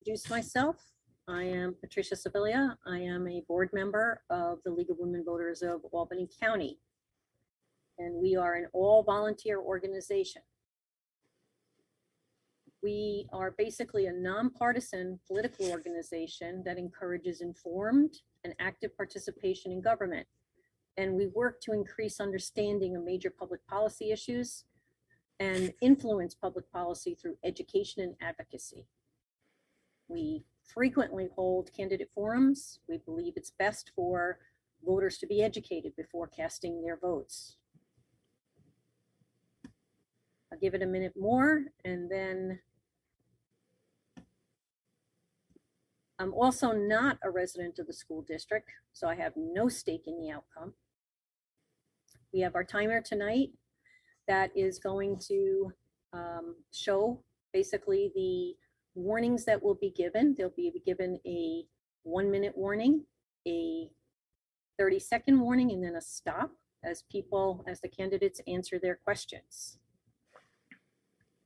Introduce myself. I am Patricia Sevilla. I am a board member of the League of Women Voters of Albany County. And we are an all-volunteer organization. We are basically a nonpartisan political organization that encourages informed and active participation in government. And we work to increase understanding of major public policy issues and influence public policy through education and advocacy. We frequently hold candidate forums. We believe it's best for voters to be educated before casting their votes. I'll give it a minute more, and then I'm also not a resident of the school district, so I have no stake in the outcome. We have our timer tonight that is going to show basically the warnings that will be given. They'll be given a 1-minute warning, a 30-second warning, and then a stop as the candidates answer their questions.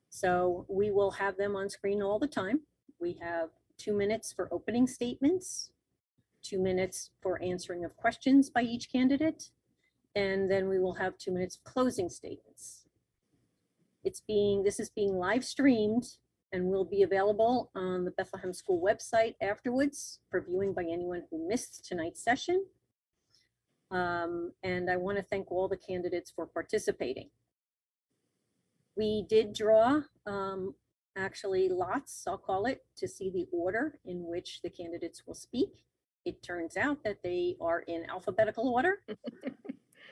So we will have them on screen all the time. We have 2 minutes for opening statements, 2 minutes for answering of questions by each candidate, and then we will have 2 minutes of closing statements. This is being live streamed and will be available on the Bethlehem School website afterwards for viewing by anyone who missed tonight's session. And I want to thank all the candidates for participating. We did draw actually lots, I'll call it, to see the order in which the candidates will speak. It turns out that they are in alphabetical order,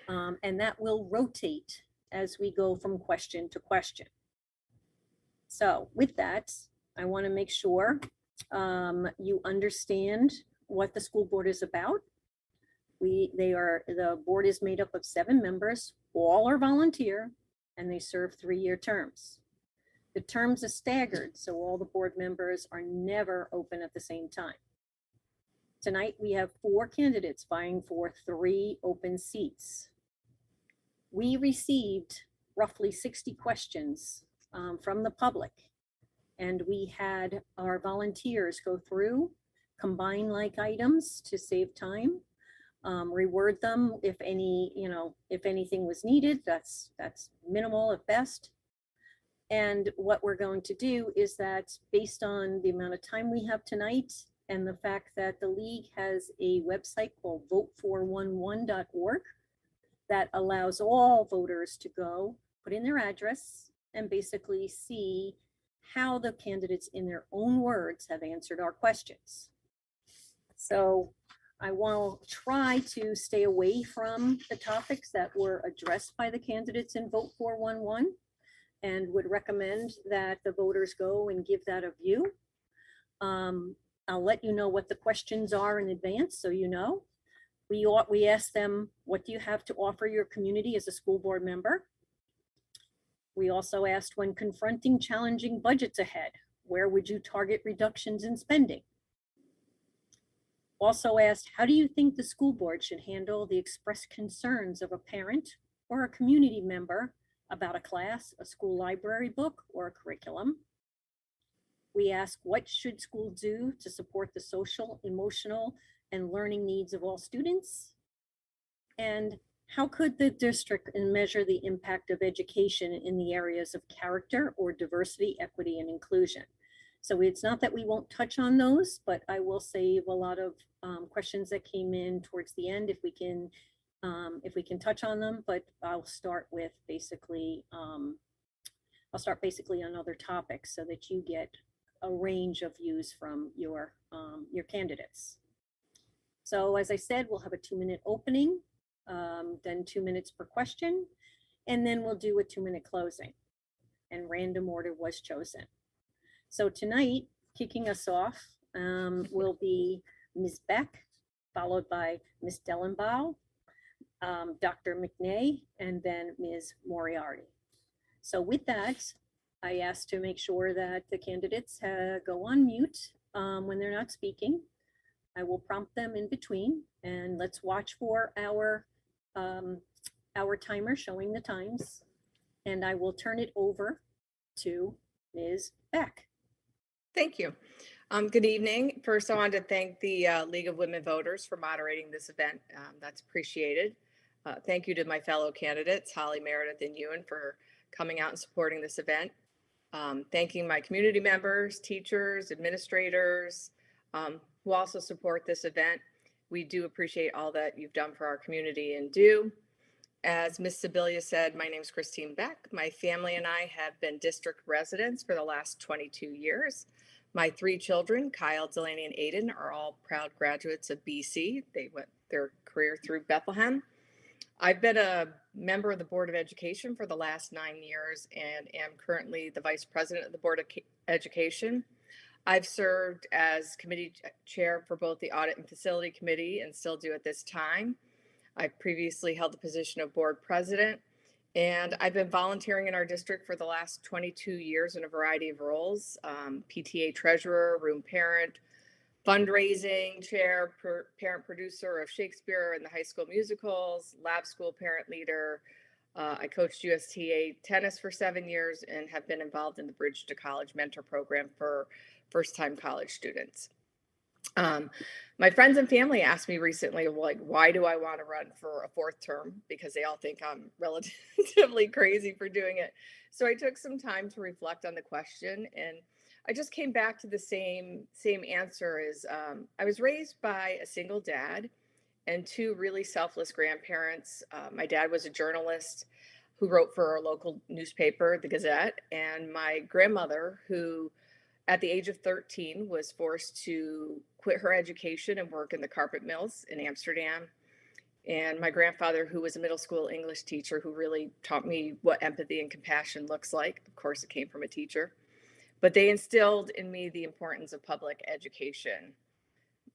and that will rotate as we go from question to question. So with that, I want to make sure you understand what the school board is about. The board is made up of 7 members, all are volunteer, and they serve 3-year terms. The terms are staggered, so all the board members are never open at the same time. Tonight, we have 4 candidates vying for 3 open seats. We received roughly 60 questions from the public, and we had our volunteers go through, combine like items to save time, reword them if anything was needed. That's minimal at best. And what we're going to do is that based on the amount of time we have tonight and the fact that the league has a website called vote411.org that allows all voters to go put in their address and basically see how the candidates in their own words have answered our questions. So I will try to stay away from the topics that were addressed by the candidates in Vote 411 and would recommend that the voters go and give that a view. I'll let you know what the questions are in advance so you know. We asked them, what do you have to offer your community as a school board member? We also asked, when confronting challenging budgets ahead, where would you target reductions in spending? Also asked, how do you think the school board should handle the expressed concerns of a parent or a community member about a class, a school library book, or a curriculum? We asked, what should schools do to support the social, emotional, and learning needs of all students? And how could the district measure the impact of education in the areas of character or diversity, equity, and inclusion? So it's not that we won't touch on those, but I will save a lot of questions that came in towards the end if we can touch on them. But I'll start with basically on other topics so that you get a range of views from your candidates. So as I said, we'll have a 2-minute opening, then 2 minutes per question, and then we'll do a 2-minute closing. And random order was chosen. So tonight, kicking us off will be Ms. Beck, followed by Ms. Dellenbaugh, Dr. McNay, and then Ms. Moriarty. So with that, I asked to make sure that the candidates go on mute when they're not speaking. I will prompt them in between, and let's watch for our timer showing the times, and I will turn it over to Ms. Beck. Thank you. Good evening. First, I wanted to thank the League of Women Voters for moderating this event. That's appreciated. Thank you to my fellow candidates, Holly, Meredith, and Ewan, for coming out and supporting this event. Thanking my community members, teachers, administrators, who also support this event. We do appreciate all that you've done for our community and do. As Ms. Sibilia said, my name is Christine Beck. My family and I have been district residents for the last 22 years. My three children, Kyle, Delaney, and Aiden, are all proud graduates of BC. They went their career through Bethlehem. I've been a member of the Board of Education for the last 9 years and am currently the Vice President of the Board of Education. I've served as committee chair for both the Audit and Facility Committee and still do at this time. I've previously held the position of board president, and I've been volunteering in our district for the last 22 years in a variety of roles, PTA treasurer, room parent, fundraising chair, parent producer of Shakespeare and the high school musicals, lab school parent leader. I coached USTA tennis for 7 years and have been involved in the Bridge to College mentor program for first-time college students. My friends and family asked me recently, like, why do I want to run for a fourth term? Because they all think I'm relatively crazy for doing it. So I took some time to reflect on the question, and I just came back to the same answer as I was raised by a single dad and two really selfless grandparents. My dad was a journalist who wrote for our local newspaper, the Gazette, and my grandmother, who at the age of 13 was forced to quit her education and work in the carpet mills in Amsterdam. And my grandfather, who was a middle school English teacher, who really taught me what empathy and compassion looks like. Of course, it came from a teacher, but they instilled in me the importance of public education.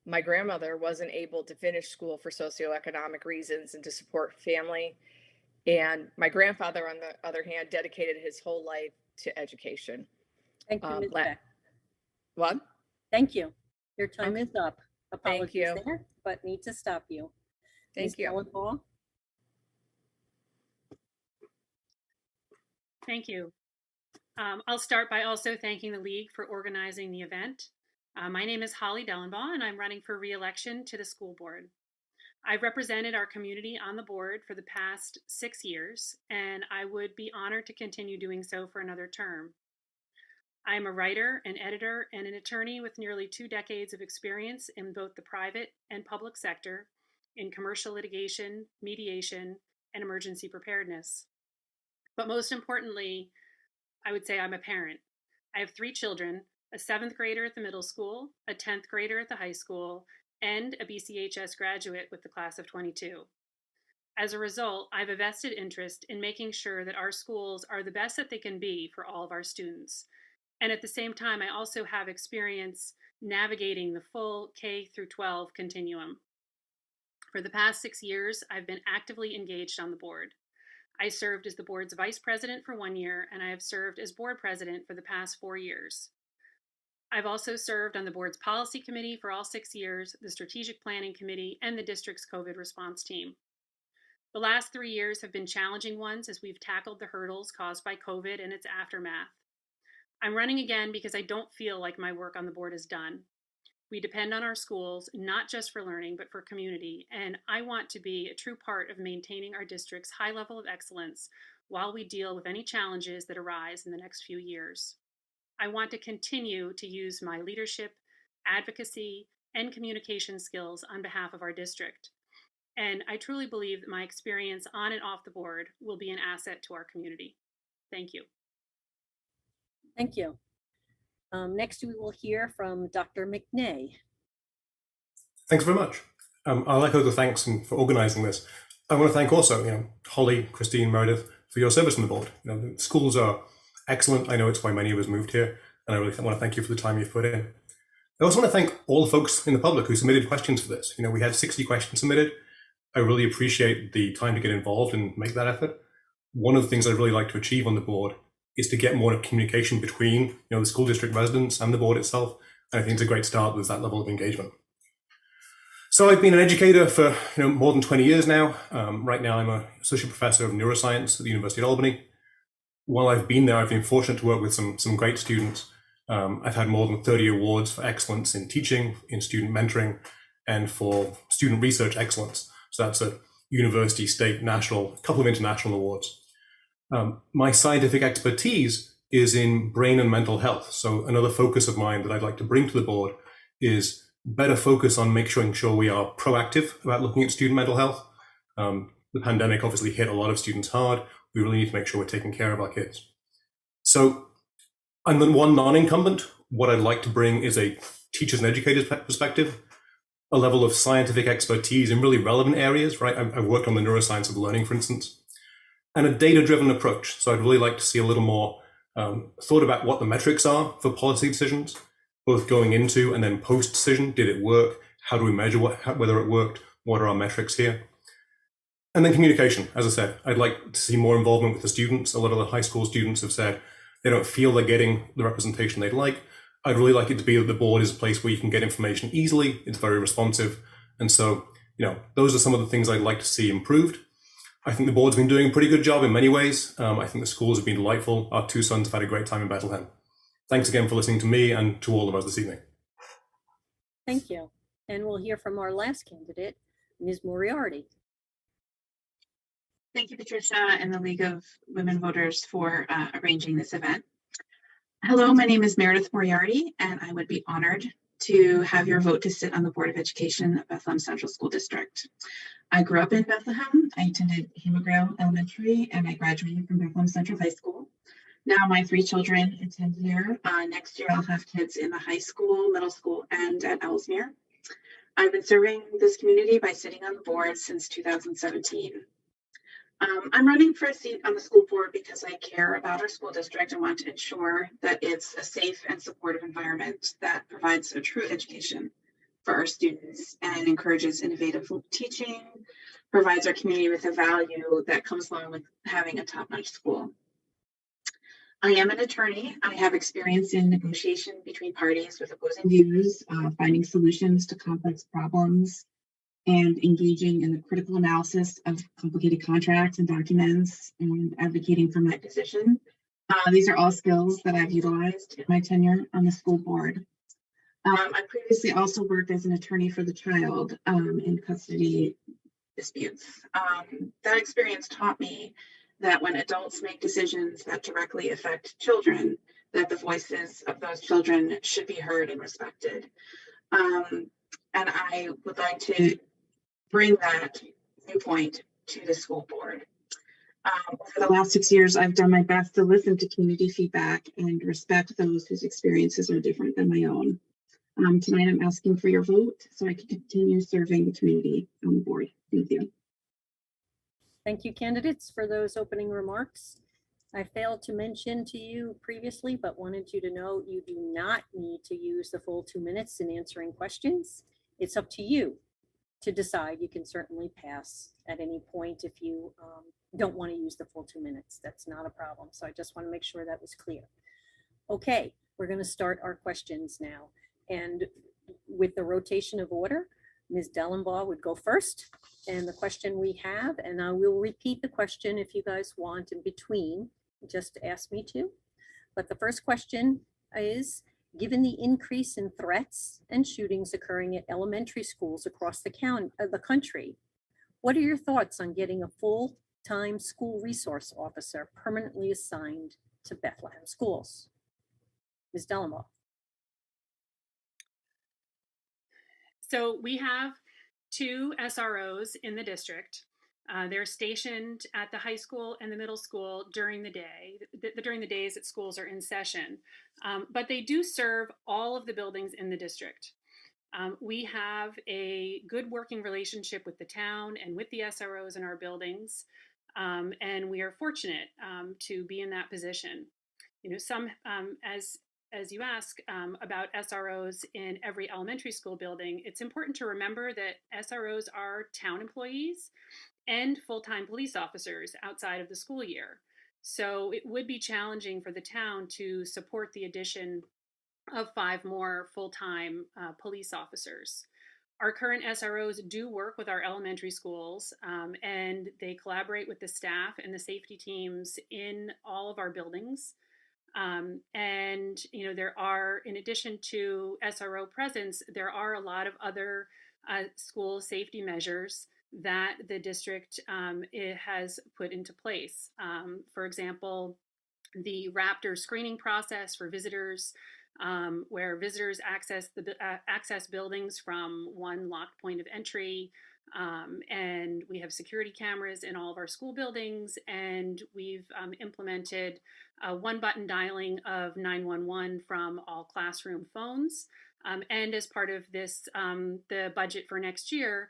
My grandmother wasn't able to finish school for socioeconomic reasons and to support family. And my grandfather, on the other hand, dedicated his whole life to education. Thank you, Ms. Beck. What? Thank you. Your time Okay. is up. Thank you. Apologies there, but need to stop you. Thank you. Dellenbaugh? Thank you. I'll start by also thanking the League for organizing the event. My name is Holly Dellenbaugh, and I'm running for re-election to the school board. I've represented our community on the board for the past 6 years, and I would be honored to continue doing so for another term. I'm a writer, an editor, and an attorney with nearly 2 decades of experience in both the private and public sector in commercial litigation, mediation, and emergency preparedness. But most importantly, I would say I'm a parent. I have 3 children, a 7th grader at the middle school, a 10th grader at the high school, and a BCHS graduate with the class of 22. As a result, I have a vested interest in making sure that our schools are the best that they can be for all of our students. And at the same time, I also have experience navigating the full K through 12 continuum. For the past 6 years, I've been actively engaged on the board. I served as the board's vice president for 1 year, and I have served as board president for the past 4 years. I've also served on the board's policy committee for all 6 years, the strategic planning committee, and the district's COVID response team. The last 3 years have been challenging ones as we've tackled the hurdles caused by COVID and its aftermath. I'm running again because I don't feel like my work on the board is done. We depend on our schools, not just for learning, but for community, and I want to be a true part of maintaining our district's high level of excellence while we deal with any challenges that arise in the next few years. I want to continue to use my leadership, advocacy, and communication skills on behalf of our district. And I truly believe that my experience on and off the board will be an asset to our community. Thank you. Thank you. Next, we will hear from Dr. McNay. Thanks very much. I'll echo the thanks for organizing this. I want to thank also, Holly, Christine, Meredith, for your service on the board. The schools are excellent. I know it's why many of us moved here, and I really want to thank you for the time you've put in. I also want to thank all the folks in the public who submitted questions for this. We had 60 questions submitted. I really appreciate the time to get involved and make that effort. One of the things I'd really like to achieve on the board is to get more communication between the school district residents and the board itself. And I think it's a great start with that level of engagement. So I've been an educator for more than 20 years now. Right now I'm an associate professor of neuroscience at the University of Albany. While I've been there, I've been fortunate to work with some great students. I've had more than 30 awards for excellence in teaching, in student mentoring, and for student research excellence. So that's a university, state, national, a couple of international awards. My scientific expertise is in brain and mental health. So another focus of mine that I'd like to bring to the board is better focus on making sure we are proactive about looking at student mental health. The pandemic obviously hit a lot of students hard. We really need to make sure we're taking care of our kids. So I'm the one non-incumbent. What I'd like to bring is a teachers and educators perspective, a level of scientific expertise in really relevant areas, right? I've worked on the neuroscience of learning, for instance, and a data-driven approach. So I'd really like to see a little more thought about what the metrics are for policy decisions, both going into and then post-decision. Did it work? How do we measure whether it worked? What are our metrics here? And then communication. As I said, I'd like to see more involvement with the students. A lot of the high school students have said they don't feel they're getting the representation they'd like. I'd really like it to be that the board is a place where you can get information easily. It's very responsive. And so, those are some of the things I'd like to see improved. I think the board's been doing a pretty good job in many ways. I think the schools have been delightful. Our two sons have had a great time in Bethlehem. Thanks again for listening to me and to all of us this evening. Thank you. And we'll hear from our last candidate, Ms. Moriarty. Thank you, Patricia and the League of Women Voters for arranging this event. Hello, my name is Meredith Moriarty, and I would be honored to have your vote to sit on the Board of Education of Bethlehem Central School District. I grew up in Bethlehem. I attended Hemagrail Elementary, and I graduated from Bethlehem Central High School. Now my 3 children attend here. Next year, I'll have kids in the high school, middle school, and at Ellesmere. I've been serving this community by sitting on the board since 2017. I'm running for a seat on the school board because I care about our school district and want to ensure that it's a safe and supportive environment that provides a true education for our students and encourages innovative teaching, provides our community with a value that comes along with having a top-notch school. I am an attorney. I have experience in negotiation between parties with opposing views, finding solutions to complex problems, and engaging in the critical analysis of complicated contracts and documents and advocating for my position. These are all skills that I've utilized in my tenure on the school board. I previously also worked as an attorney for the child in custody disputes. That experience taught me that when adults make decisions that directly affect children, that the voices of those children should be heard and respected. And I would like to bring that viewpoint to the school board. For the last 6 years, I've done my best to listen to community feedback and respect those whose experiences are different than my own. Tonight, I'm asking for your vote so I can continue serving the community on the board. Thank you. Thank you, candidates, for those opening remarks. I failed to mention to you previously, but wanted you to know you do not need to use the full 2 minutes in answering questions. It's up to you to decide. You can certainly pass at any point if you don't want to use the full 2 minutes. That's not a problem. So I just want to make sure that was clear. Okay, we're going to start our questions now. And with the rotation of order, Ms. Dellenbaugh would go first. And the question we have, and I will repeat the question if you guys want in between, just ask me to. But the first question is, given the increase in threats and shootings occurring at elementary schools across the country, what are your thoughts on getting a full-time school resource officer permanently assigned to Bethlehem schools? Ms. Dellenbaugh. So we have 2 SROs in the district. They're stationed at the high school and the middle school during the day, during the days that schools are in session. But they do serve all of the buildings in the district. We have a good working relationship with the town and with the SROs in our buildings. And we are fortunate to be in that position. As you ask about SROs in every elementary school building, it's important to remember that SROs are town employees and full-time police officers outside of the school year. So it would be challenging for the town to support the addition of 5 more full-time police officers. Our current SROs do work with our elementary schools, and they collaborate with the staff and the safety teams in all of our buildings. And, there are, in addition to SRO presence, there are a lot of other school safety measures that the district it has put into place. For example, the Raptor screening process for visitors, where visitors access buildings from one locked point of entry. And we have security cameras in all of our school buildings, and we've implemented one-button dialing of 911 from all classroom phones. And as part of this, the budget for next year,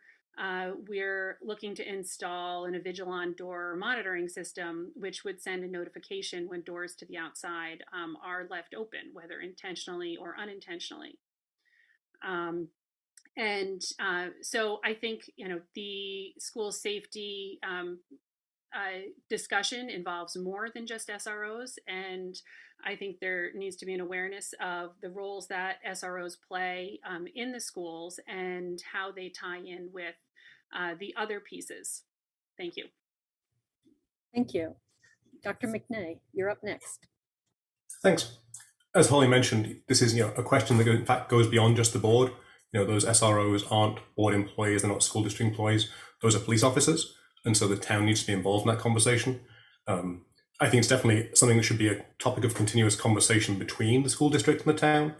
we're looking to install an Avigilon door monitoring system, which would send a notification when doors to the outside are left open, whether intentionally or unintentionally. So I think, the school safety discussion involves more than just SROs. And I think there needs to be an awareness of the roles that SROs play in the schools and how they tie in with the other pieces. Thank you. Thank you. Dr. McNay, you're up next. Thanks. As Holly mentioned, this is a question that in fact goes beyond just the board. Those SROs aren't board employees, they're not school district employees, those are police officers. And so the town needs to be involved in that conversation. I think it's definitely something that should be a topic of continuous conversation between the school district and the town.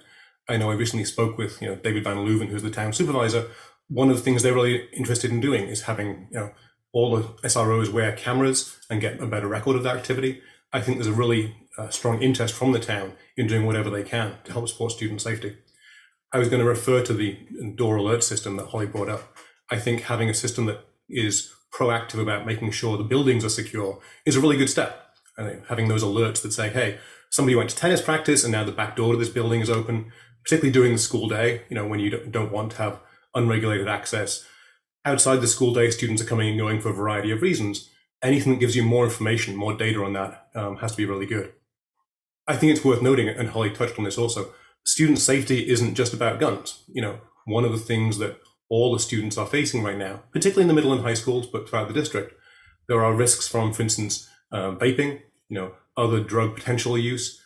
I know I recently spoke with David Van Leuven, who's the town supervisor. One of the things they're really interested in doing is having all the SROs wear cameras and get a better record of their activity. I think there's a really strong interest from the town in doing whatever they can to help support student safety. I was going to refer to the door alert system that Holly brought up. I think having a system that is proactive about making sure the buildings are secure is a really good step. I think having those alerts that say, hey, somebody went to tennis practice and now the back door to this building is open, particularly during the school day, when you don't want to have unregulated access. Outside the school day, students are coming and going for a variety of reasons. Anything that gives you more information, more data on that has to be really good. I think it's worth noting, and Holly touched on this also, student safety isn't just about guns. One of the things that all the students are facing right now, particularly in the middle and high schools, but throughout the district, there are risks from, for instance, vaping, other drug potential use.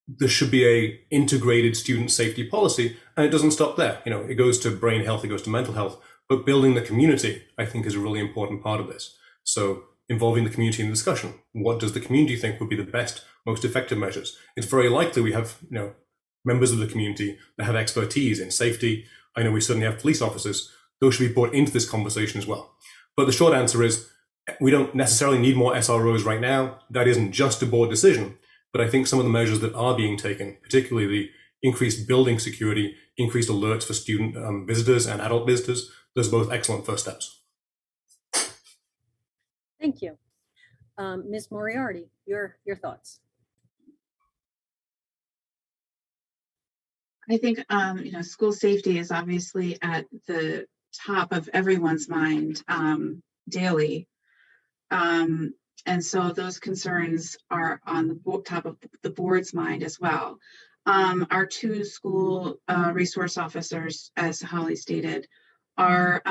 There should be a integrated student safety policy, and it doesn't stop there. It goes to brain health, it goes to mental health, but building the community, I think, is a really important part of this. So involving the community in the discussion. What does the community think would be the best, most effective measures? It's very likely we have, members of the community that have expertise in safety. I know we certainly have police officers. Those should be brought into this conversation as well. But the short answer is we don't necessarily need more SROs right now. That isn't just a board decision, but I think some of the measures that are being taken, particularly the increased building security, increased alerts for student visitors and adult visitors, those are both excellent first steps. Thank you. Ms. Moriarty, your thoughts. I think, school safety is obviously at the top of everyone's mind daily. And so those concerns are on the top of the board's mind as well. Our two school resource officers, as Holly stated, are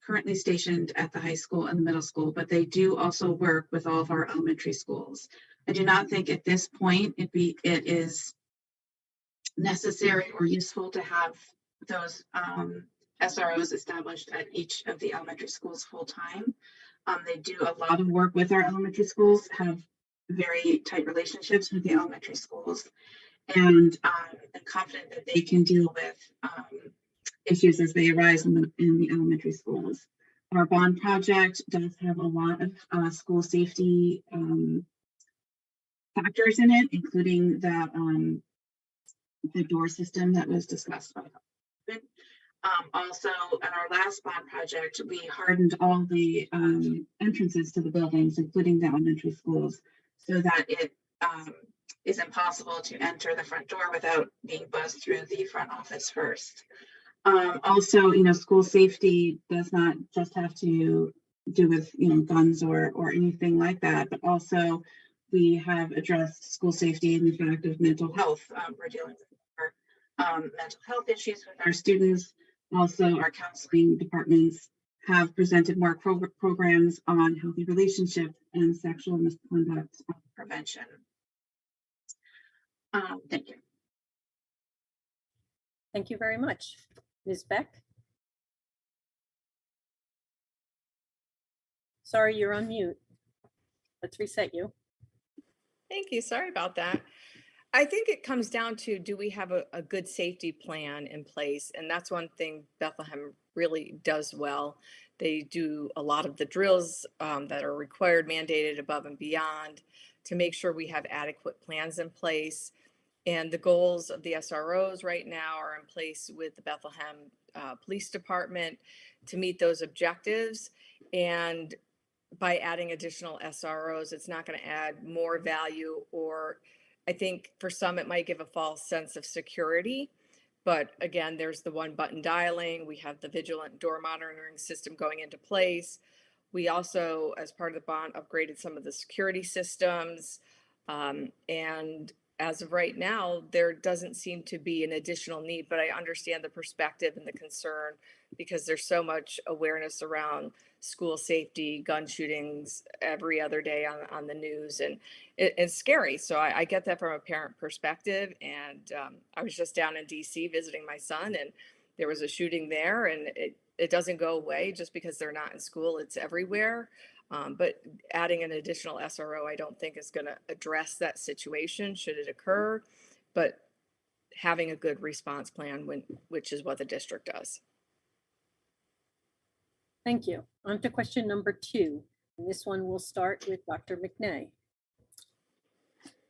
currently stationed at the high school and the middle school, but they do also work with all of our elementary schools. I do not think at this point it is necessary or useful to have those SROs established at each of the elementary schools full time. They do a lot of work with our elementary schools, have very tight relationships with the elementary schools, and I'm confident that they can deal with issues as they arise in the elementary schools. Our bond project does have a lot of school safety factors in it, including that the door system that was discussed by also, in our last bond project, we hardened all the entrances to the buildings, including the elementary schools, so that it is impossible to enter the front door without being buzzed through the front office first. Also, school safety does not just have to do with, guns or anything like that, but also we have addressed school safety in the fact of mental health. We're dealing with mental health issues with our students. Also, our counseling departments have presented more programs on healthy relationships and sexual misconduct prevention. Thank you. Thank you very much. Ms. Beck? Sorry, you're on mute. Let's reset you. Thank you. Sorry about that. I think it comes down to, do we have a good safety plan in place? And that's one thing Bethlehem really does well. They do a lot of the drills that are required, mandated above and beyond, to make sure we have adequate plans in place. And the goals of the SROs right now are in place with the Bethlehem Police Department to meet those objectives. And by adding additional SROs, it's not going to add more value, or I think for some it might give a false sense of security. But again, there's the one button dialing. We have the vigilant door monitoring system going into place. We also, as part of the bond, upgraded some of the security systems. And as of right now, there doesn't seem to be an additional need, but I understand the perspective and the concern because there's so much awareness around school safety, gun shootings every other day on the news, and it's scary. So I get that from a parent perspective. And I was just down in DC visiting my son, and there was a shooting there, and it doesn't go away just because they're not in school. It's everywhere. But adding an additional SRO, I don't think is going to address that situation should it occur. But having a good response plan, which is what the district does. Thank you. On to question number 2. And this one will start with Dr. McNay.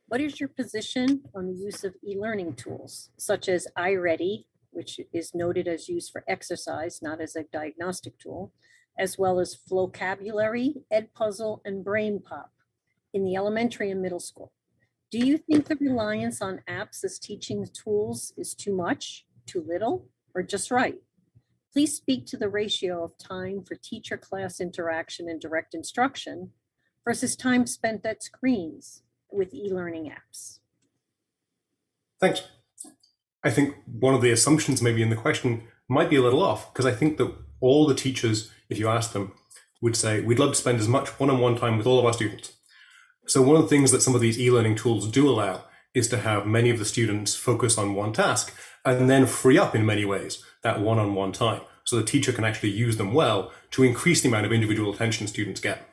What is your position on the use of e-learning tools such as iReady, which is noted as used for exercise, not as a diagnostic tool, as well as Flocabulary, Edpuzzle, and BrainPop in the elementary and middle school? Do you think the reliance on apps as teaching tools is too much, too little, or just right? Please speak to the ratio of time for teacher-class interaction and direct instruction versus time spent at screens with e-learning apps. Thanks. I think one of the assumptions maybe in the question might be a little off, because I think that all the teachers, if you ask them, would say, we'd love to spend as much one-on-one time with all of our students. So one of the things that some of these e-learning tools do allow is to have many of the students focus on one task and then free up in many ways that one-on-one time. So the teacher can actually use them well to increase the amount of individual attention students get.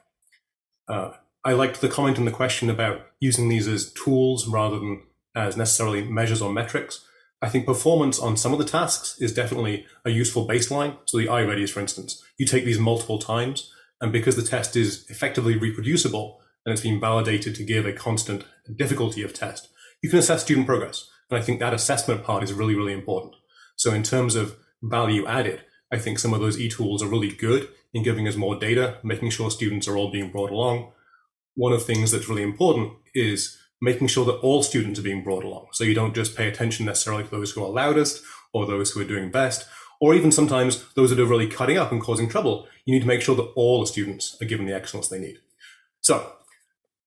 I liked the comment in the question about using these as tools rather than as necessarily measures or metrics. I think performance on some of the tasks is definitely a useful baseline. So the iReadies, for instance, you take these multiple times, and because the test is effectively reproducible and it's been validated to give a constant difficulty of test, you can assess student progress. And I think that assessment part is really, really important. So in terms of value added, I think some of those e-tools are really good in giving us more data, making sure students are all being brought along. One of the things that's really important is making sure that all students are being brought along. So you don't just pay attention necessarily to those who are loudest or those who are doing best, or even sometimes those that are really cutting up and causing trouble. You need to make sure that all the students are given the excellence they need. So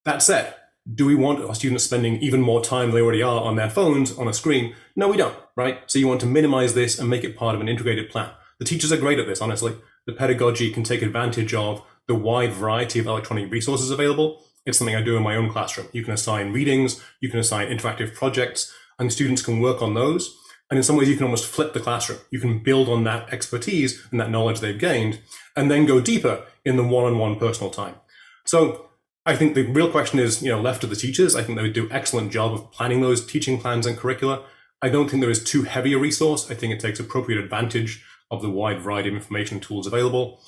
that said, do we want our students spending even more time than they already are on their phones on a screen? No, we don't, right? So you want to minimize this and make it part of an integrated plan. The teachers are great at this, honestly. The pedagogy can take advantage of the wide variety of electronic resources available. It's something I do in my own classroom. You can assign readings, you can assign interactive projects, and students can work on those. And in some ways, you can almost flip the classroom. You can build on that expertise and that knowledge they've gained, and then go deeper in the one-on-one personal time. So I think the real question is, left to the teachers. I think they would do an excellent job of planning those teaching plans and curricula. I don't think there is too heavy a resource. I think it takes appropriate advantage of the wide variety of information tools available.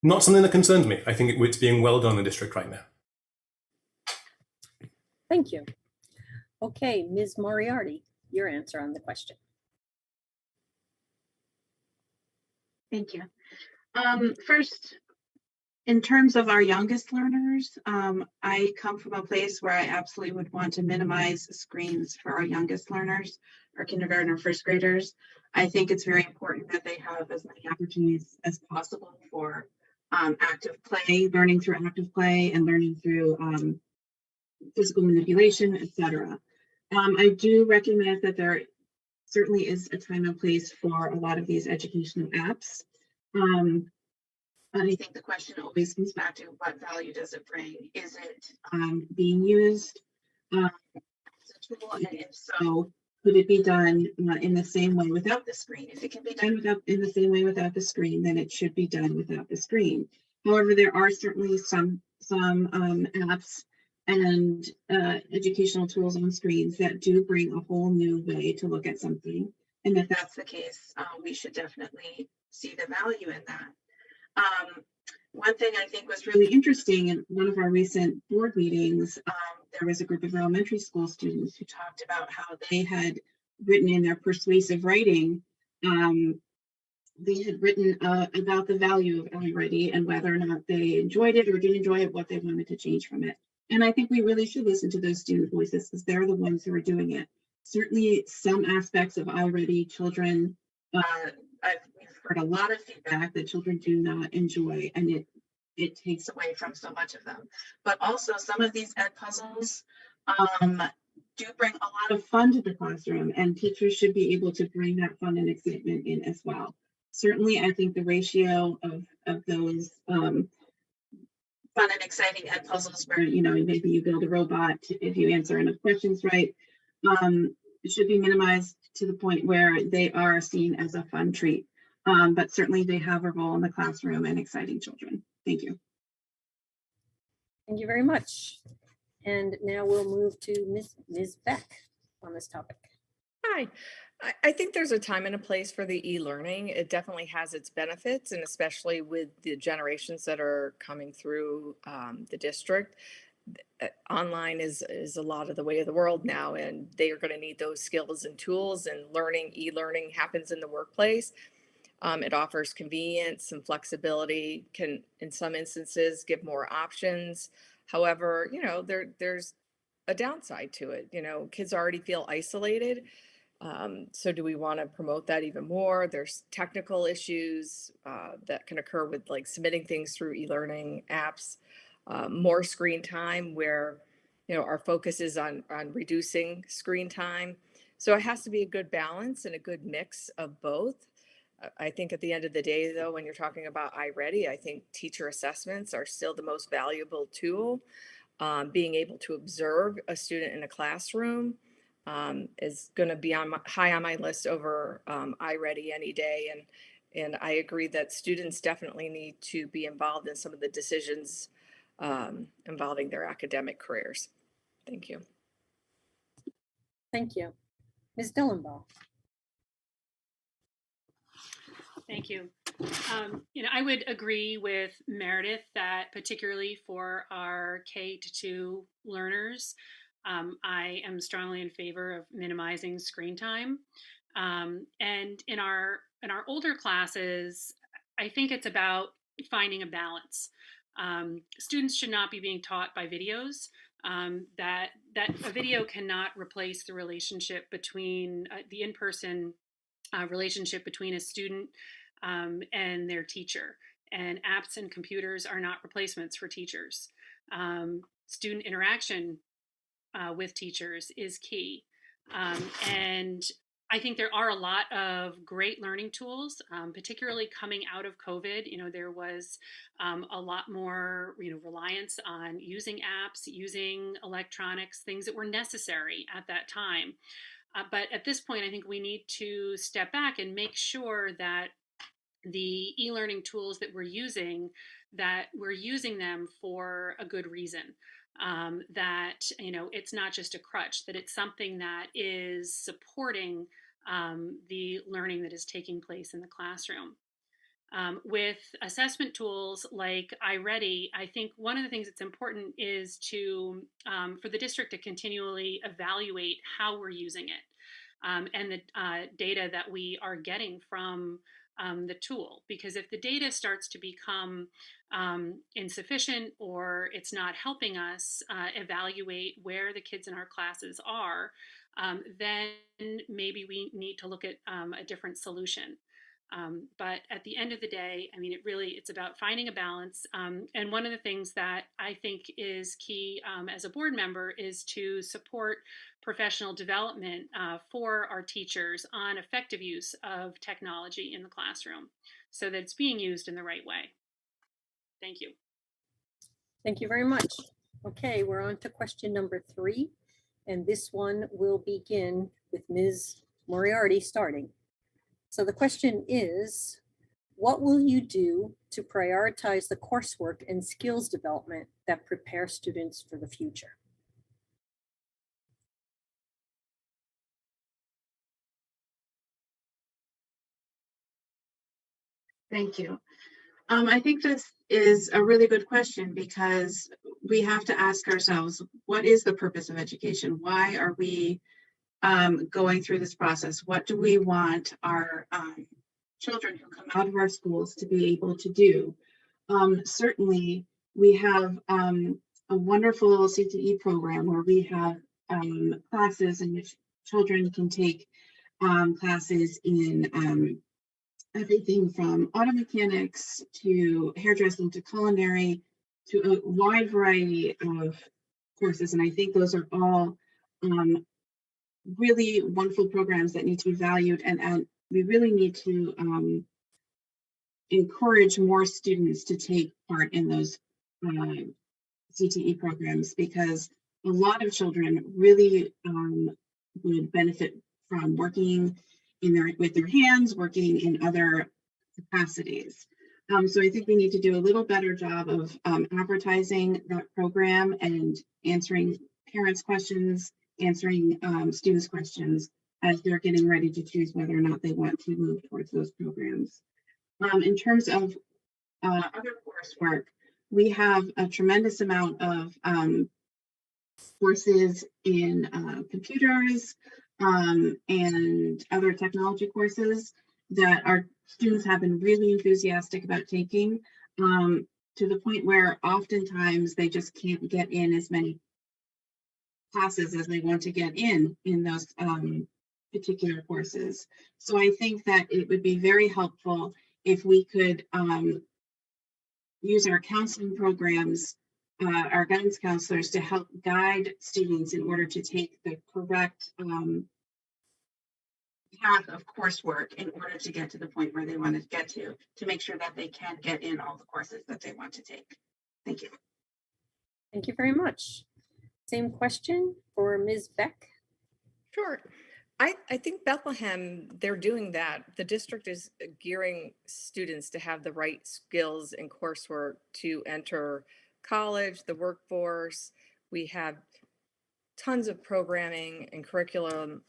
Not something that concerns me. I think it's being well done in the district right now. Thank you. Okay, Ms. Moriarty, your answer on the question. Thank you. First, in terms of our youngest learners, I come from a place where I absolutely would want to minimize screens for our youngest learners, our kindergarten or first graders. I think it's very important that they have as many opportunities as possible for active play, learning through active play and learning through physical manipulation, etc. I do recognize that there certainly is a time and place for a lot of these educational apps. And I think the question always comes back to what value does it bring? Is it being used as a possible? And if so, could it be done in the same way without the screen? If it can be done in the same way without the screen, then it should be done without the screen. However, there are certainly some apps and educational tools on screens that do bring a whole new way to look at something. And if that's the case, we should definitely see the value in that. One thing I think was really interesting in one of our recent board meetings, there was a group of elementary school students who talked about how they had written in their persuasive writing, they had written about the value of iReady and whether or not they enjoyed it or didn't enjoy it, what they wanted to change from it. And I think we really should listen to those student voices because they're the ones who are doing it. Certainly some aspects of iReady children, we've heard a lot of feedback that children do not enjoy, and it takes away from so much of them. But also some of these ed puzzles do bring a lot of fun to the classroom, and teachers should be able to bring that fun and excitement in as well. Certainly, I think the ratio of those fun and exciting ed puzzles where, maybe you build a robot if you answer enough questions right, it should be minimized to the point where they are seen as a fun treat. But certainly they have a role in the classroom and exciting children. Thank you. Thank you very much. And now we'll move to Ms. Beck on this topic. Hi. I think there's a time and a place for the e-learning. It definitely has its benefits, and especially with the generations that are coming through the district. Online is a lot of the way of the world now, and they are going to need those skills and tools, and e-learning happens in the workplace. It offers convenience and flexibility, can in some instances give more options. However, there's a downside to it. Kids already feel isolated. So do we want to promote that even more? There's technical issues that can occur with like submitting things through e-learning apps, more screen time where, our focus is on reducing screen time. So it has to be a good balance and a good mix of both. I think at the end of the day, though, when you're talking about iReady, I think teacher assessments are still the most valuable tool. Being able to observe a student in a classroom is going to be high on my list over iReady any day. And I agree that students definitely need to be involved in some of the decisions involving their academic careers. Thank you. Thank you. Ms. Dillenbaugh. Thank you. I would agree with Meredith that particularly for our K-2 learners, I am strongly in favor of minimizing screen time. And in our older classes, I think it's about finding a balance. Students should not be being taught by videos. That a video cannot replace the relationship between the in-person relationship between a student and their teacher. And apps and computers are not replacements for teachers. Student interaction with teachers is key. And I think there are a lot of great learning tools, particularly coming out of COVID. There was a lot more, reliance on using apps, using electronics, things that were necessary at that time. But at this point, I think we need to step back and make sure that the e-learning tools that we're using them for a good reason. That it's not just a crutch, that it's something that is supporting the learning that is taking place in the classroom. With assessment tools like iReady, I think one of the things that's important is to for the district to continually evaluate how we're using it and the data that we are getting from the tool. Because if the data starts to become insufficient or it's not helping us evaluate where the kids in our classes are, then maybe we need to look at a different solution. But at the end of the day, it's about finding a balance. And one of the things that I think is key as a board member is to support professional development for our teachers on effective use of technology in the classroom so that it's being used in the right way. Thank you. Thank you very much. Okay, we're on to question number 3. And this one will begin with Ms. Moriarty starting. So the question is, what will you do to prioritize the coursework and skills development that prepare students for the future? Thank you. I think this is a really good question because we have to ask ourselves, what is the purpose of education? Why are we going through this process? What do we want our children who come out of our schools to be able to do? Certainly, we have a wonderful CTE program where we have classes in which children can take classes in everything from auto mechanics to hairdressing to culinary to a wide variety of courses. And I think those are all really wonderful programs that need to be valued. And we really need to encourage more students to take part in those CTE programs, because a lot of children really would benefit from working with their hands, working in other capacities. So I think we need to do a little better job of advertising that program and answering parents' questions, answering students' questions as they're getting ready to choose whether or not they want to move towards those programs. In terms of other coursework, we have a tremendous amount of courses in computers and other technology courses that our students have been really enthusiastic about taking, to the point where oftentimes they just can't get in as many classes as they want to get in those particular courses. So I think that it would be very helpful if we could use our counseling programs, our guidance counselors, to help guide students in order to take the correct path of coursework in order to get to the point where they want to get to make sure that they can get in all the courses that they want to take. Thank you. Thank you very much. Same question for Ms. Beck. Sure. I think Bethlehem, they're doing that. The district is gearing students to have the right skills and coursework to enter college, the workforce. We have tons of programming and curriculum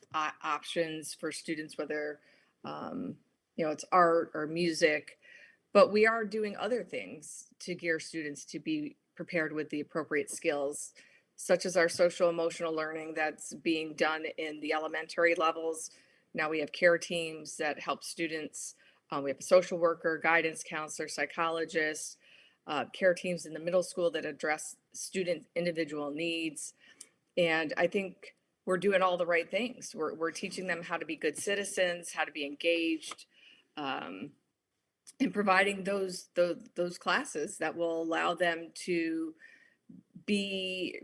options for students, whether it's art or music. But we are doing other things to gear students to be prepared with the appropriate skills, such as our social emotional learning that's being done in the elementary levels. Now we have care teams that help students. We have a social worker, guidance counselor, psychologist, care teams in the middle school that address student individual needs. And I think we're doing all the right things. We're teaching them how to be good citizens, how to be engaged, and providing those classes that will allow them to be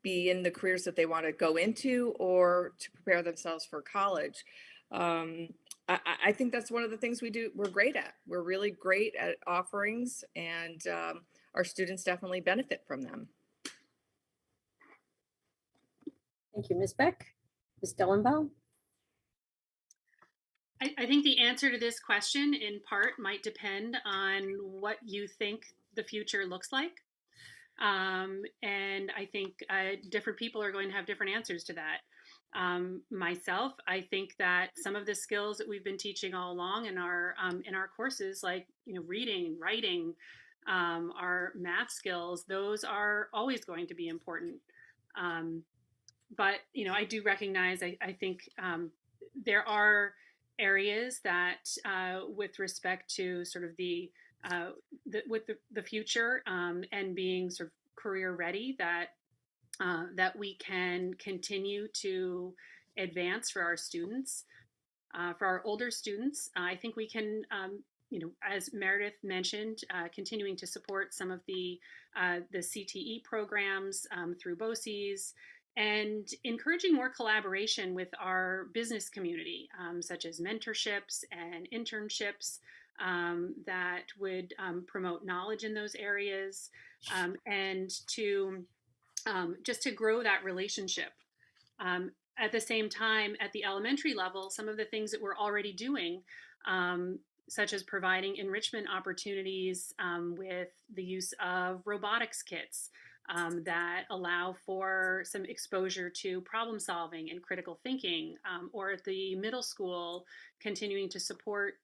in the careers that they want to go into or to prepare themselves for college. I think that's one of the things we're great at. We're really great at offerings, and our students definitely benefit from them. Thank you, Ms. Beck. Ms. Dellenbaum? I think the answer to this question in part might depend on what you think the future looks like. And I think different people are going to have different answers to that. Myself, I think that some of the skills that we've been teaching all along in our courses, like reading, writing, our math skills, those are always going to be important. But I do recognize, I think there are areas that, with respect to sort of the future and being sort of career ready, that we can continue to advance for our students. For our older students, I think we can, as Meredith mentioned, continuing to support some of the CTE programs through BCSD, and encouraging more collaboration with our business community, such as mentorships and internships that would promote knowledge in those areas, and to just to grow that relationship. At the same time, at the elementary level, some of the things that we're already doing, such as providing enrichment opportunities with the use of robotics kits that allow for some exposure to problem solving and critical thinking, or at the middle school, continuing to support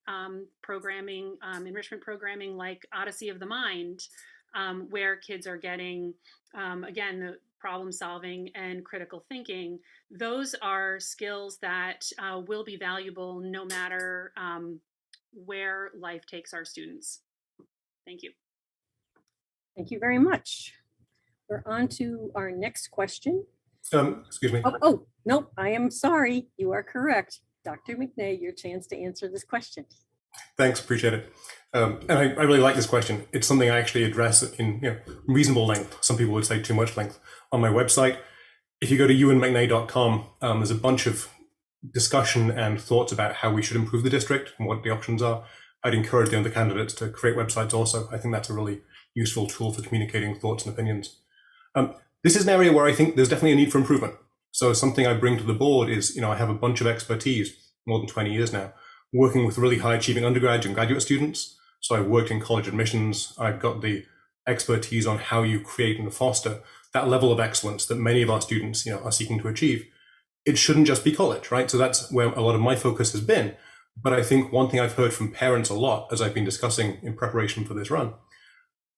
programming, enrichment programming like Odyssey of the Mind, where kids are getting, again, the problem solving and critical thinking. Those are skills that will be valuable no matter where life takes our students. Thank you. Thank you very much. We're on to our next question. Excuse me. Oh, nope, I am sorry. You are correct. Dr. McNay, your chance to answer this question. Thanks, appreciate it. And I really like this question. It's something I actually address in reasonable length. Some people would say too much length on my website. If you go to ewanmcnay.com, there's a bunch of discussion and thoughts about how we should improve the district and what the options are. I'd encourage the other candidates to create websites also. I think that's a really useful tool for communicating thoughts and opinions. This is an area where I think there's definitely a need for improvement. So something I bring to the board is, I have a bunch of expertise, more than 20 years now, working with really high achieving undergraduate and graduate students. So I've worked in college admissions. I've got the expertise on how you create and foster that level of excellence that many of our students, are seeking to achieve. It shouldn't just be college, right? So that's where a lot of my focus has been. But I think one thing I've heard from parents a lot, as I've been discussing in preparation for this run,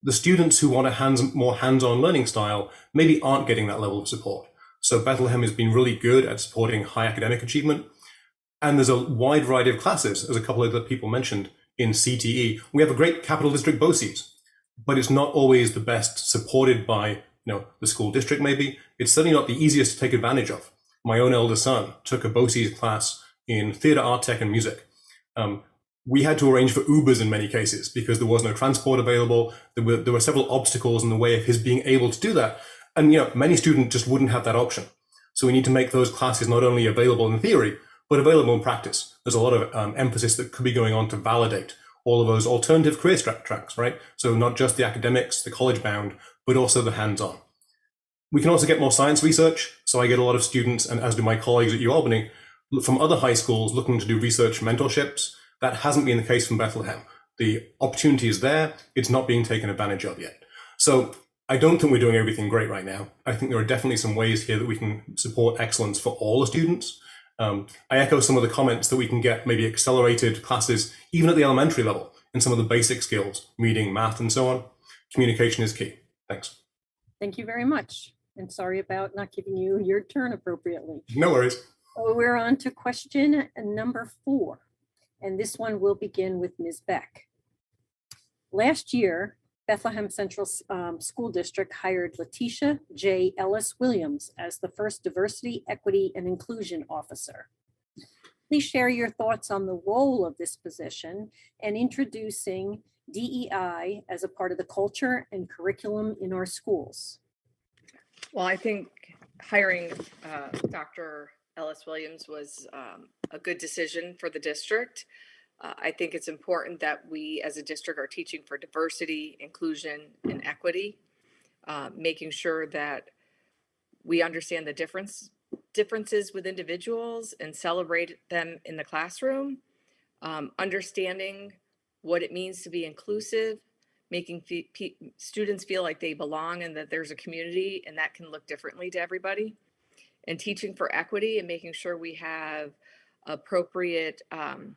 the students who want a more hands-on learning style maybe aren't getting that level of support. So Bethlehem has been really good at supporting high academic achievement. And there's a wide variety of classes, as a couple of the people mentioned, in CTE. We have a great capital district BOCES, but it's not always the best supported by the school district maybe. It's certainly not the easiest to take advantage of. My own elder son took a BOCES class in theater, art, tech, and music. We had to arrange for Ubers in many cases because there was no transport available. There were several obstacles in the way of his being able to do that. And many students just wouldn't have that option. So we need to make those classes not only available in theory, but available in practice. There's a lot of emphasis that could be going on to validate all of those alternative career tracks, right? So not just the academics, the college bound, but also the hands-on. We can also get more science research. So I get a lot of students, and as do my colleagues at UAlbany, from other high schools looking to do research mentorships. That hasn't been the case from Bethlehem. The opportunity is there. It's not being taken advantage of yet. So I don't think we're doing everything great right now. I think there are definitely some ways here that we can support excellence for all the students. I echo some of the comments that we can get maybe accelerated classes, even at the elementary level, in some of the basic skills, reading, math, and so on. Communication is key. Thanks. Thank you very much. And sorry about not giving you your turn appropriately. No worries. We're on to question number 4. And this one will begin with Ms. Beck. Last year, Bethlehem Central School District hired Letitia J. Ellis Williams as the first Diversity, Equity, and Inclusion Officer. Please share your thoughts on the role of this position and introducing DEI as a part of the culture and curriculum in our schools. Well, I think hiring Dr. Ellis Williams was a good decision for the district. I think it's important that we as a district are teaching for diversity, inclusion, and equity, making sure that we understand the differences with individuals and celebrate them in the classroom, understanding what it means to be inclusive, making students feel like they belong and that there's a community, and that can look differently to everybody, and teaching for equity and making sure we have appropriate, I'm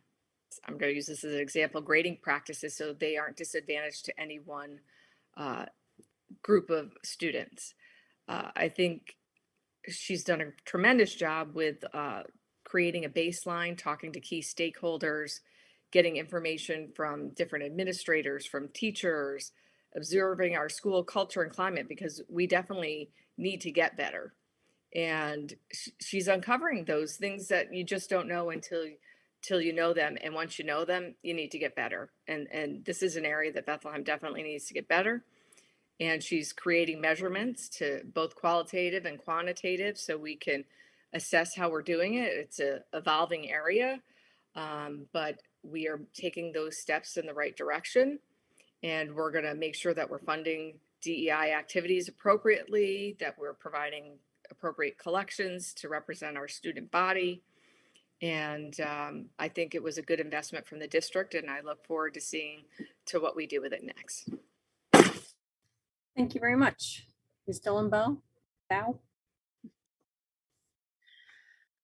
going to use this as an example, grading practices so they aren't disadvantaged to any one group of students. I think she's done a tremendous job with creating a baseline, talking to key stakeholders, getting information from different administrators, from teachers, observing our school culture and climate, because we definitely need to get better. And she's uncovering those things that you just don't know until you know them. And once you know them, you need to get better. And this is an area that Bethlehem definitely needs to get better. And she's creating measurements to both qualitative and quantitative so we can assess how we're doing it. It's an evolving area, but we are taking those steps in the right direction. And we're going to make sure that we're funding DEI activities appropriately, that we're providing appropriate collections to represent our student body. And I think it was a good investment from the district, and I look forward to seeing to what we do with it next. Thank you very much. Ms. Dillenbaugh? Bow?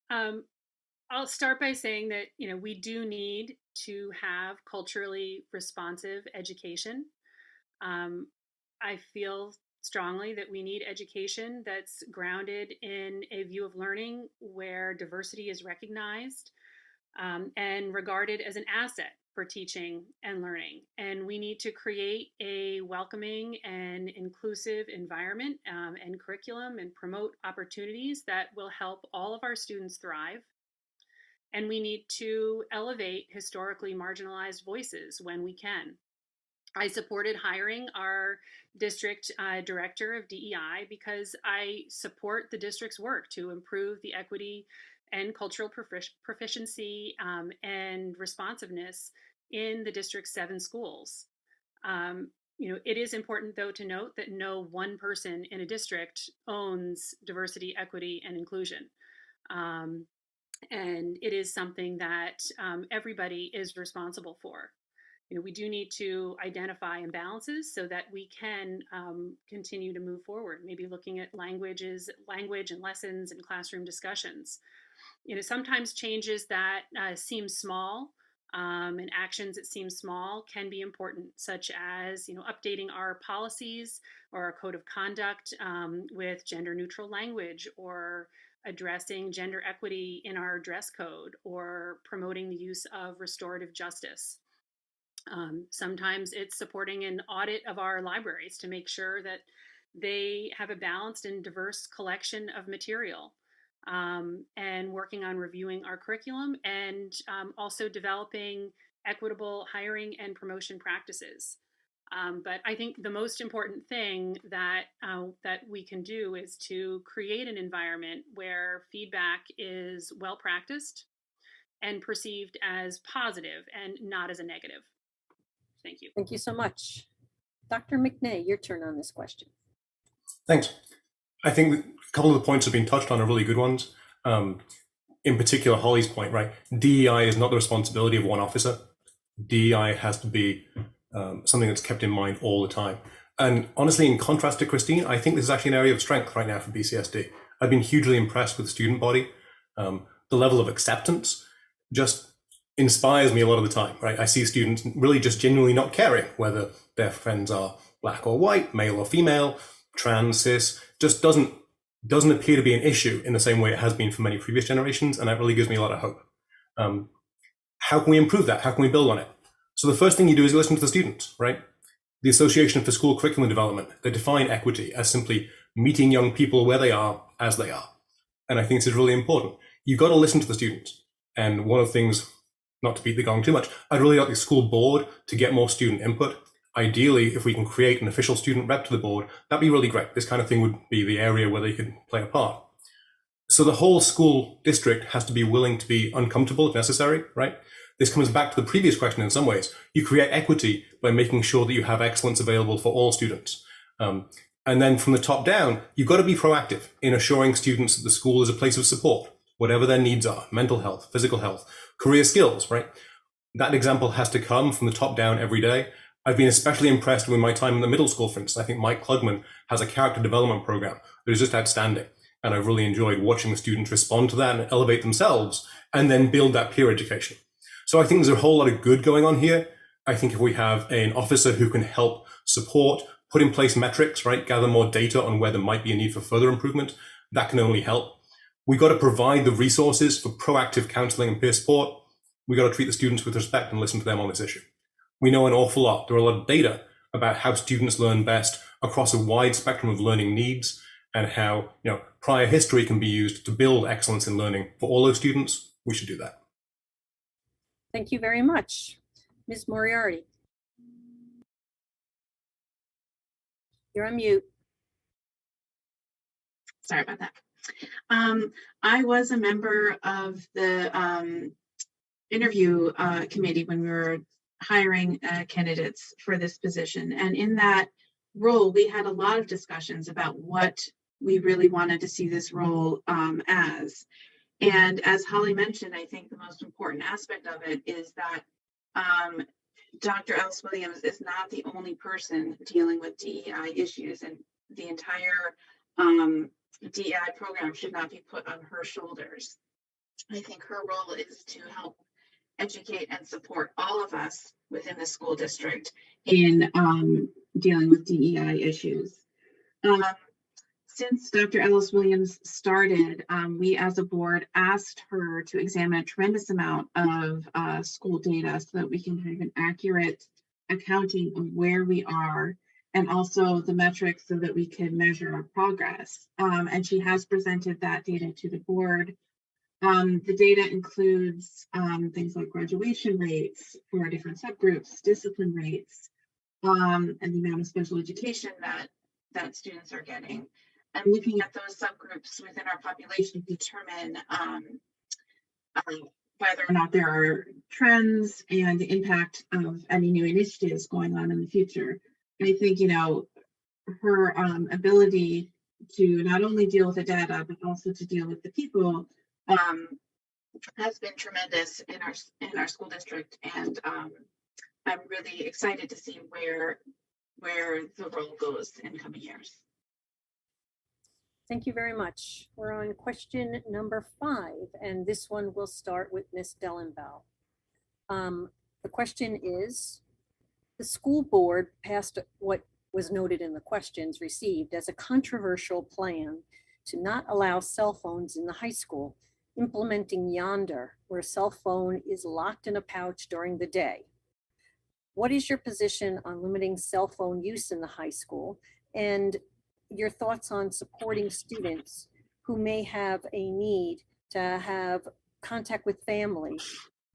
I'll start by saying that, we do need to have culturally responsive education. I feel strongly that we need education that's grounded in a view of learning where diversity is recognized and regarded as an asset for teaching and learning. And we need to create a welcoming and inclusive environment and curriculum and promote opportunities that will help all of our students thrive. And we need to elevate historically marginalized voices when we can. I supported hiring our district director of DEI because I support the district's work to improve the equity and cultural proficiency and responsiveness in the district's 7 schools. It is important, though, to note that no one person in a district owns diversity, equity, and inclusion. And it is something that everybody is responsible for. We do need to identify imbalances so that we can continue to move forward, maybe looking at language and lessons and classroom discussions. Sometimes changes that seem small and actions that seem small can be important, such as, updating our policies or our code of conduct with gender neutral language, or addressing gender equity in our dress code, or promoting the use of restorative justice. Sometimes it's supporting an audit of our libraries to make sure that they have a balanced and diverse collection of material, and working on reviewing our curriculum, and also developing equitable hiring and promotion practices. But I think the most important thing that we can do is to create an environment where feedback is well practiced and perceived as positive and not as a negative. Thank you. Thank you so much. Dr. McNay, your turn on this question. Thanks. I think a couple of the points have been touched on are really good ones. In particular, Holly's point, right? DEI is not the responsibility of one officer. DEI has to be something that's kept in mind all the time. And honestly, in contrast to Christine, I think this is actually an area of strength right now for BCSD. I've been hugely impressed with the student body. The level of acceptance just inspires me a lot of the time, right? I see students really just genuinely not caring whether their friends are black or white, male or female, trans, cis, just doesn't appear to be an issue in the same way it has been for many previous generations, and that really gives me a lot of hope. How can we improve that? How can we build on it? So the first thing you do is you listen to the students, right? The Association for School Curriculum Development, they define equity as simply meeting young people where they are as they are. And I think this is really important. You've got to listen to the students. And one of the things, not to beat the gong too much, I'd really like the school board to get more student input. Ideally, if we can create an official student rep to the board, that'd be really great. This kind of thing would be the area where they could play a part. So the whole school district has to be willing to be uncomfortable if necessary, right? This comes back to the previous question in some ways. You create equity by making sure that you have excellence available for all students. And then from the top down, you've got to be proactive in assuring students that the school is a place of support, whatever their needs are, mental health, physical health, career skills, right? That example has to come from the top down every day. I've been especially impressed with my time in the middle school, for instance. I think Mike Klugman has a character development program that is just outstanding. And I've really enjoyed watching the students respond to that and elevate themselves and then build that peer education. So I think there's a whole lot of good going on here. I think if we have an officer who can help support, put in place metrics, right, gather more data on where there might be a need for further improvement, that can only help. We've got to provide the resources for proactive counseling and peer support. We've got to treat the students with respect and listen to them on this issue. We know an awful lot. There are a lot of data about how students learn best across a wide spectrum of learning needs, and how, prior history can be used to build excellence in learning for all those students. We should do that. Thank you very much. Ms. Moriarty. You're on mute. Sorry about that. I was a member of the interview committee when we were hiring candidates for this position. And in that role, we had a lot of discussions about what we really wanted to see this role as. And as Holly mentioned, I think the most important aspect of it is that Dr. Ellis Williams is not the only person dealing with DEI issues, and the entire DEI program should not be put on her shoulders. I think her role is to help educate and support all of us within the school district in dealing with DEI issues. Since Dr. Ellis Williams started, we as a board asked her to examine a tremendous amount of school data so that we can have an accurate accounting of where we are, and also the metrics so that we can measure our progress. And she has presented that data to the board. The data includes things like graduation rates for our different subgroups, discipline rates, and the amount of special education that students are getting. And looking at those subgroups within our population to determine whether or not there are trends and the impact of any new initiatives going on in the future. And I think, her ability to not only deal with the data, but also to deal with the people has been tremendous in our school district. And I'm really excited to see where the role goes in coming years. Thank you very much. We're on question number 5, and this one will start with Ms. Dellenbaugh. The question is, the school board passed what was noted in the questions received as a controversial plan to not allow cell phones in the high school, implementing Yonder, where a cell phone is locked in a pouch during the day. What is your position on limiting cell phone use in the high school, and your thoughts on supporting students who may have a need to have contact with family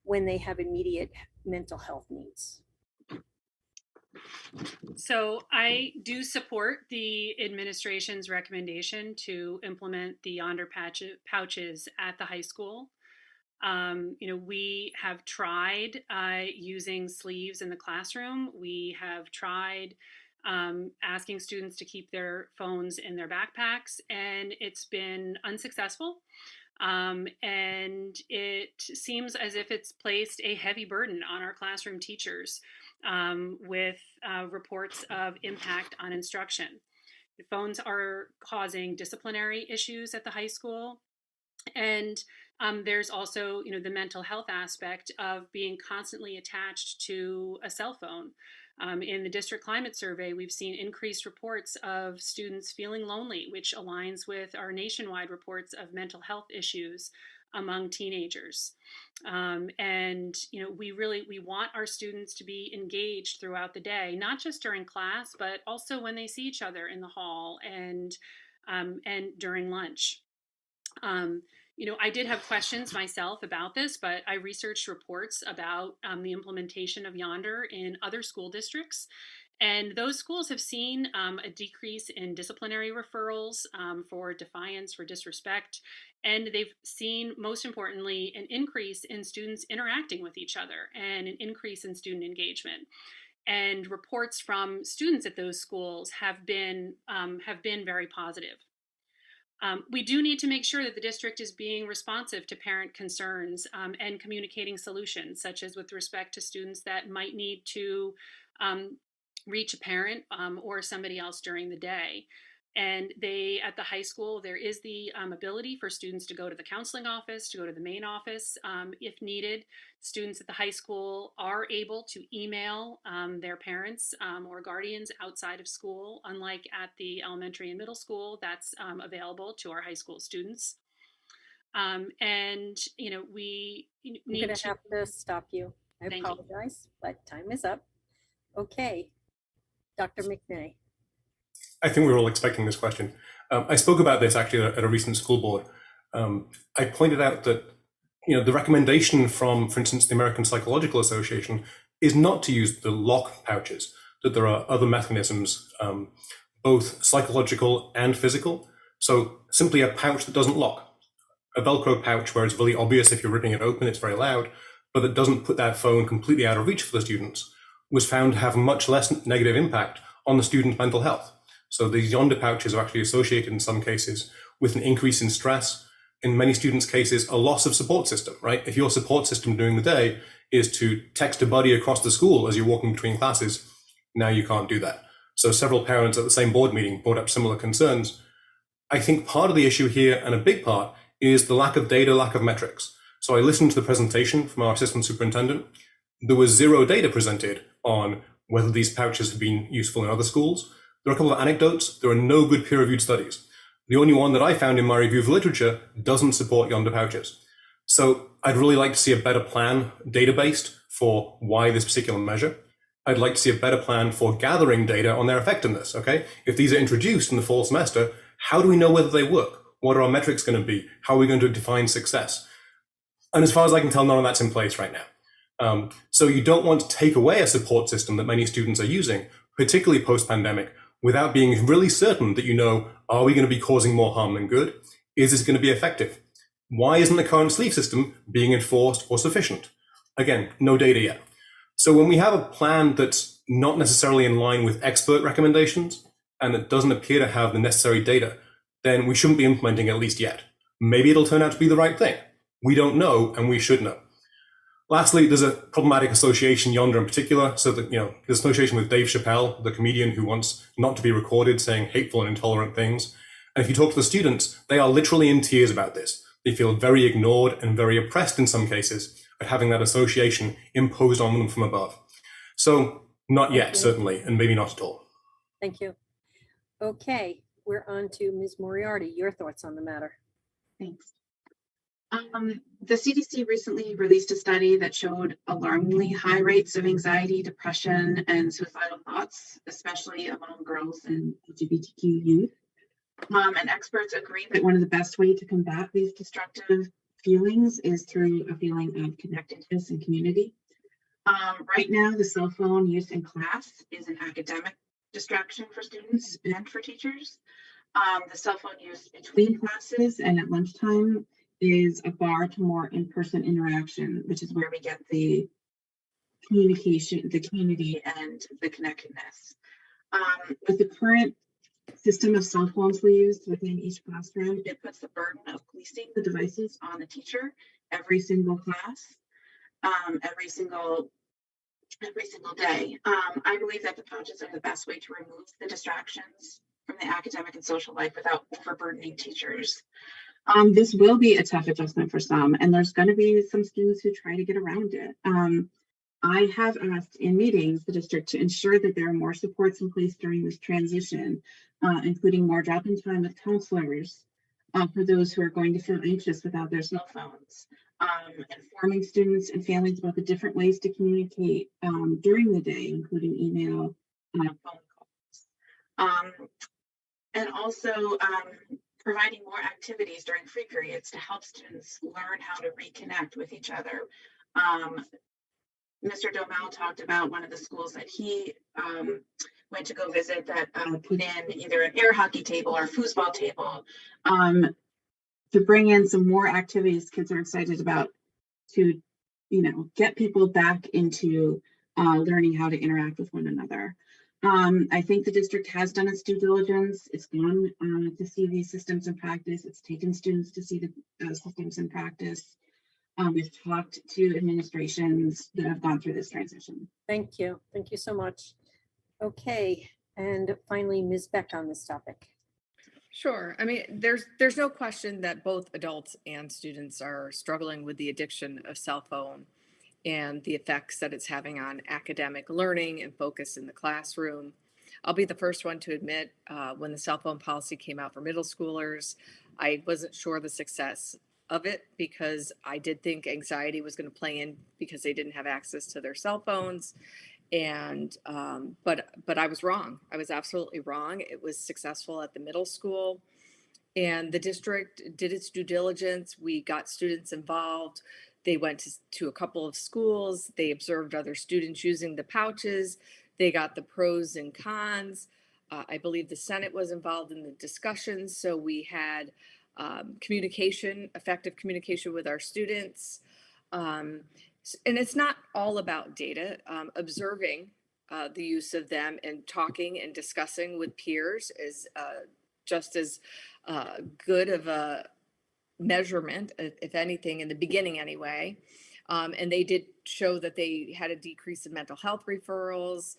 when they have immediate mental health needs? So I do support the administration's recommendation to implement the Yonder pouches at the high school. We have tried using sleeves in the classroom. We have tried asking students to keep their phones in their backpacks, and it's been unsuccessful. And it seems as if it's placed a heavy burden on our classroom teachers with reports of impact on instruction. The phones are causing disciplinary issues at the high school. And there's also, the mental health aspect of being constantly attached to a cell phone. In the district climate survey, we've seen increased reports of students feeling lonely, which aligns with our nationwide reports of mental health issues among teenagers. We want our students to be engaged throughout the day, not just during class, but also when they see each other in the hall and during lunch. I did have questions myself about this, but I researched reports about the implementation of Yonder in other school districts. And those schools have seen a decrease in disciplinary referrals for defiance, for disrespect. And they've seen, most importantly, an increase in students interacting with each other and an increase in student engagement. And reports from students at those schools have been very positive. We do need to make sure that the district is being responsive to parent concerns and communicating solutions, such as with respect to students that might need to reach a parent or somebody else during the day. And at the high school, there is the ability for students to go to the counseling office, to go to the main office if needed. Students at the high school are able to email their parents or guardians outside of school, unlike at the elementary and middle school, that's available to our high school students. We I'm need going to have to stop you. I Thank you. apologize, but time is up. Okay, Dr. McNay. I think we were all expecting this question. I spoke about this actually at a recent school board. I pointed out that the recommendation from, for instance, the American Psychological Association is not to use the lock pouches, that there are other mechanisms, both psychological and physical. So simply a pouch that doesn't lock. A Velcro pouch where it's really obvious if you're ripping it open, it's very loud, but that doesn't put that phone completely out of reach for the students, was found to have much less negative impact on the student's mental health. So these yonder pouches are actually associated in some cases with an increase in stress. In many students' cases, a loss of support system, right? If your support system during the day is to text a buddy across the school as you're walking between classes, now you can't do that. So several parents at the same board meeting brought up similar concerns. I think part of the issue here, and a big part, is the lack of data, lack of metrics. So I listened to the presentation from our assistant superintendent. There was zero data presented on whether these pouches have been useful in other schools. There are a couple of anecdotes. There are no good peer-reviewed studies. The only one that I found in my review of literature doesn't support yonder pouches. So I'd really like to see a better plan, data-based, for why this particular measure. I'd like to see a better plan for gathering data on their effectiveness, okay? If these are introduced in the fall semester, how do we know whether they work? What are our metrics going to be? How are we going to define success? And as far as I can tell, none of that's in place right now. So you don't want to take away a support system that many students are using, particularly post-pandemic, without being really certain that you know, are we going to be causing more harm than good? Is this going to be effective? Why isn't the current sleeve system being enforced or sufficient? Again, no data yet. So when we have a plan that's not necessarily in line with expert recommendations and that doesn't appear to have the necessary data, then we shouldn't be implementing at least yet. Maybe it'll turn out to be the right thing. We don't know, and we should know. Lastly, there's a problematic association yonder in particular. So that, there's association with Dave Chappelle, the comedian who wants not to be recorded saying hateful and intolerant things. And if you talk to the students, they are literally in tears about this. They feel very ignored and very oppressed in some cases at having that association imposed on them from above. So not yet, certainly, and maybe not at all. Thank you. Okay, we're on to Ms. Moriarty. Your thoughts on the matter? Thanks. The CDC recently released a study that showed alarmingly high rates of anxiety, depression, and suicidal thoughts, especially among girls and LGBTQ youth. And experts agree that one of the best ways to combat these destructive feelings is through a feeling of connectedness and community. Right now, the cell phone use in class is an academic distraction for students and for teachers. The cell phone use between classes and at lunchtime is a bar to more in-person interaction, which is where we get the communication, the community, and the connectedness. With the current system of cell phones we use within each classroom, it puts the burden of policing the devices on the teacher every single class, every single day. I believe that the pouches are the best way to remove the distractions from the academic and social life without overburdening teachers. This will be a tough adjustment for some, and there's going to be some students who try to get around it. I have asked in meetings the district to ensure that there are more supports in place during this transition, including more drop-in time with counselors for those who are going to feel anxious without their cell phones, informing students and families about the different ways to communicate during the day, including email, phone calls, and also providing more activities during free periods to help students learn how to reconnect with each other. Mr. Domel talked about one of the schools that he went to go visit that put in either an air hockey table or a foosball table to bring in some more activities kids are excited about to, get people back into learning how to interact with one another. I think the district has done its due diligence. It's gone to see these systems in practice. It's taken students to see the systems in practice. We've talked to administrations that have gone through this transition. Thank you. Thank you so much. Okay, and finally, Ms. Beck on this topic. Sure. I mean, there's no question that both adults and students are struggling with the addiction of cell phone and the effects that it's having on academic learning and focus in the classroom. I'll be the first one to admit when the cell phone policy came out for middle schoolers, I wasn't sure the success of it because I did think anxiety was going to play in because they didn't have access to their cell phones. And but I was wrong. I was absolutely wrong. It was successful at the middle school, and the district did its due diligence. We got students involved. They went to a couple of schools. They observed other students using the pouches. They got the pros and cons. I believe the Senate was involved in the discussions. So we had effective communication with our students. And it's not all about data. Observing the use of them, and talking and discussing with peers is just as good of a measurement, if anything, in the beginning anyway. And they did show that they had a decrease in mental health referrals.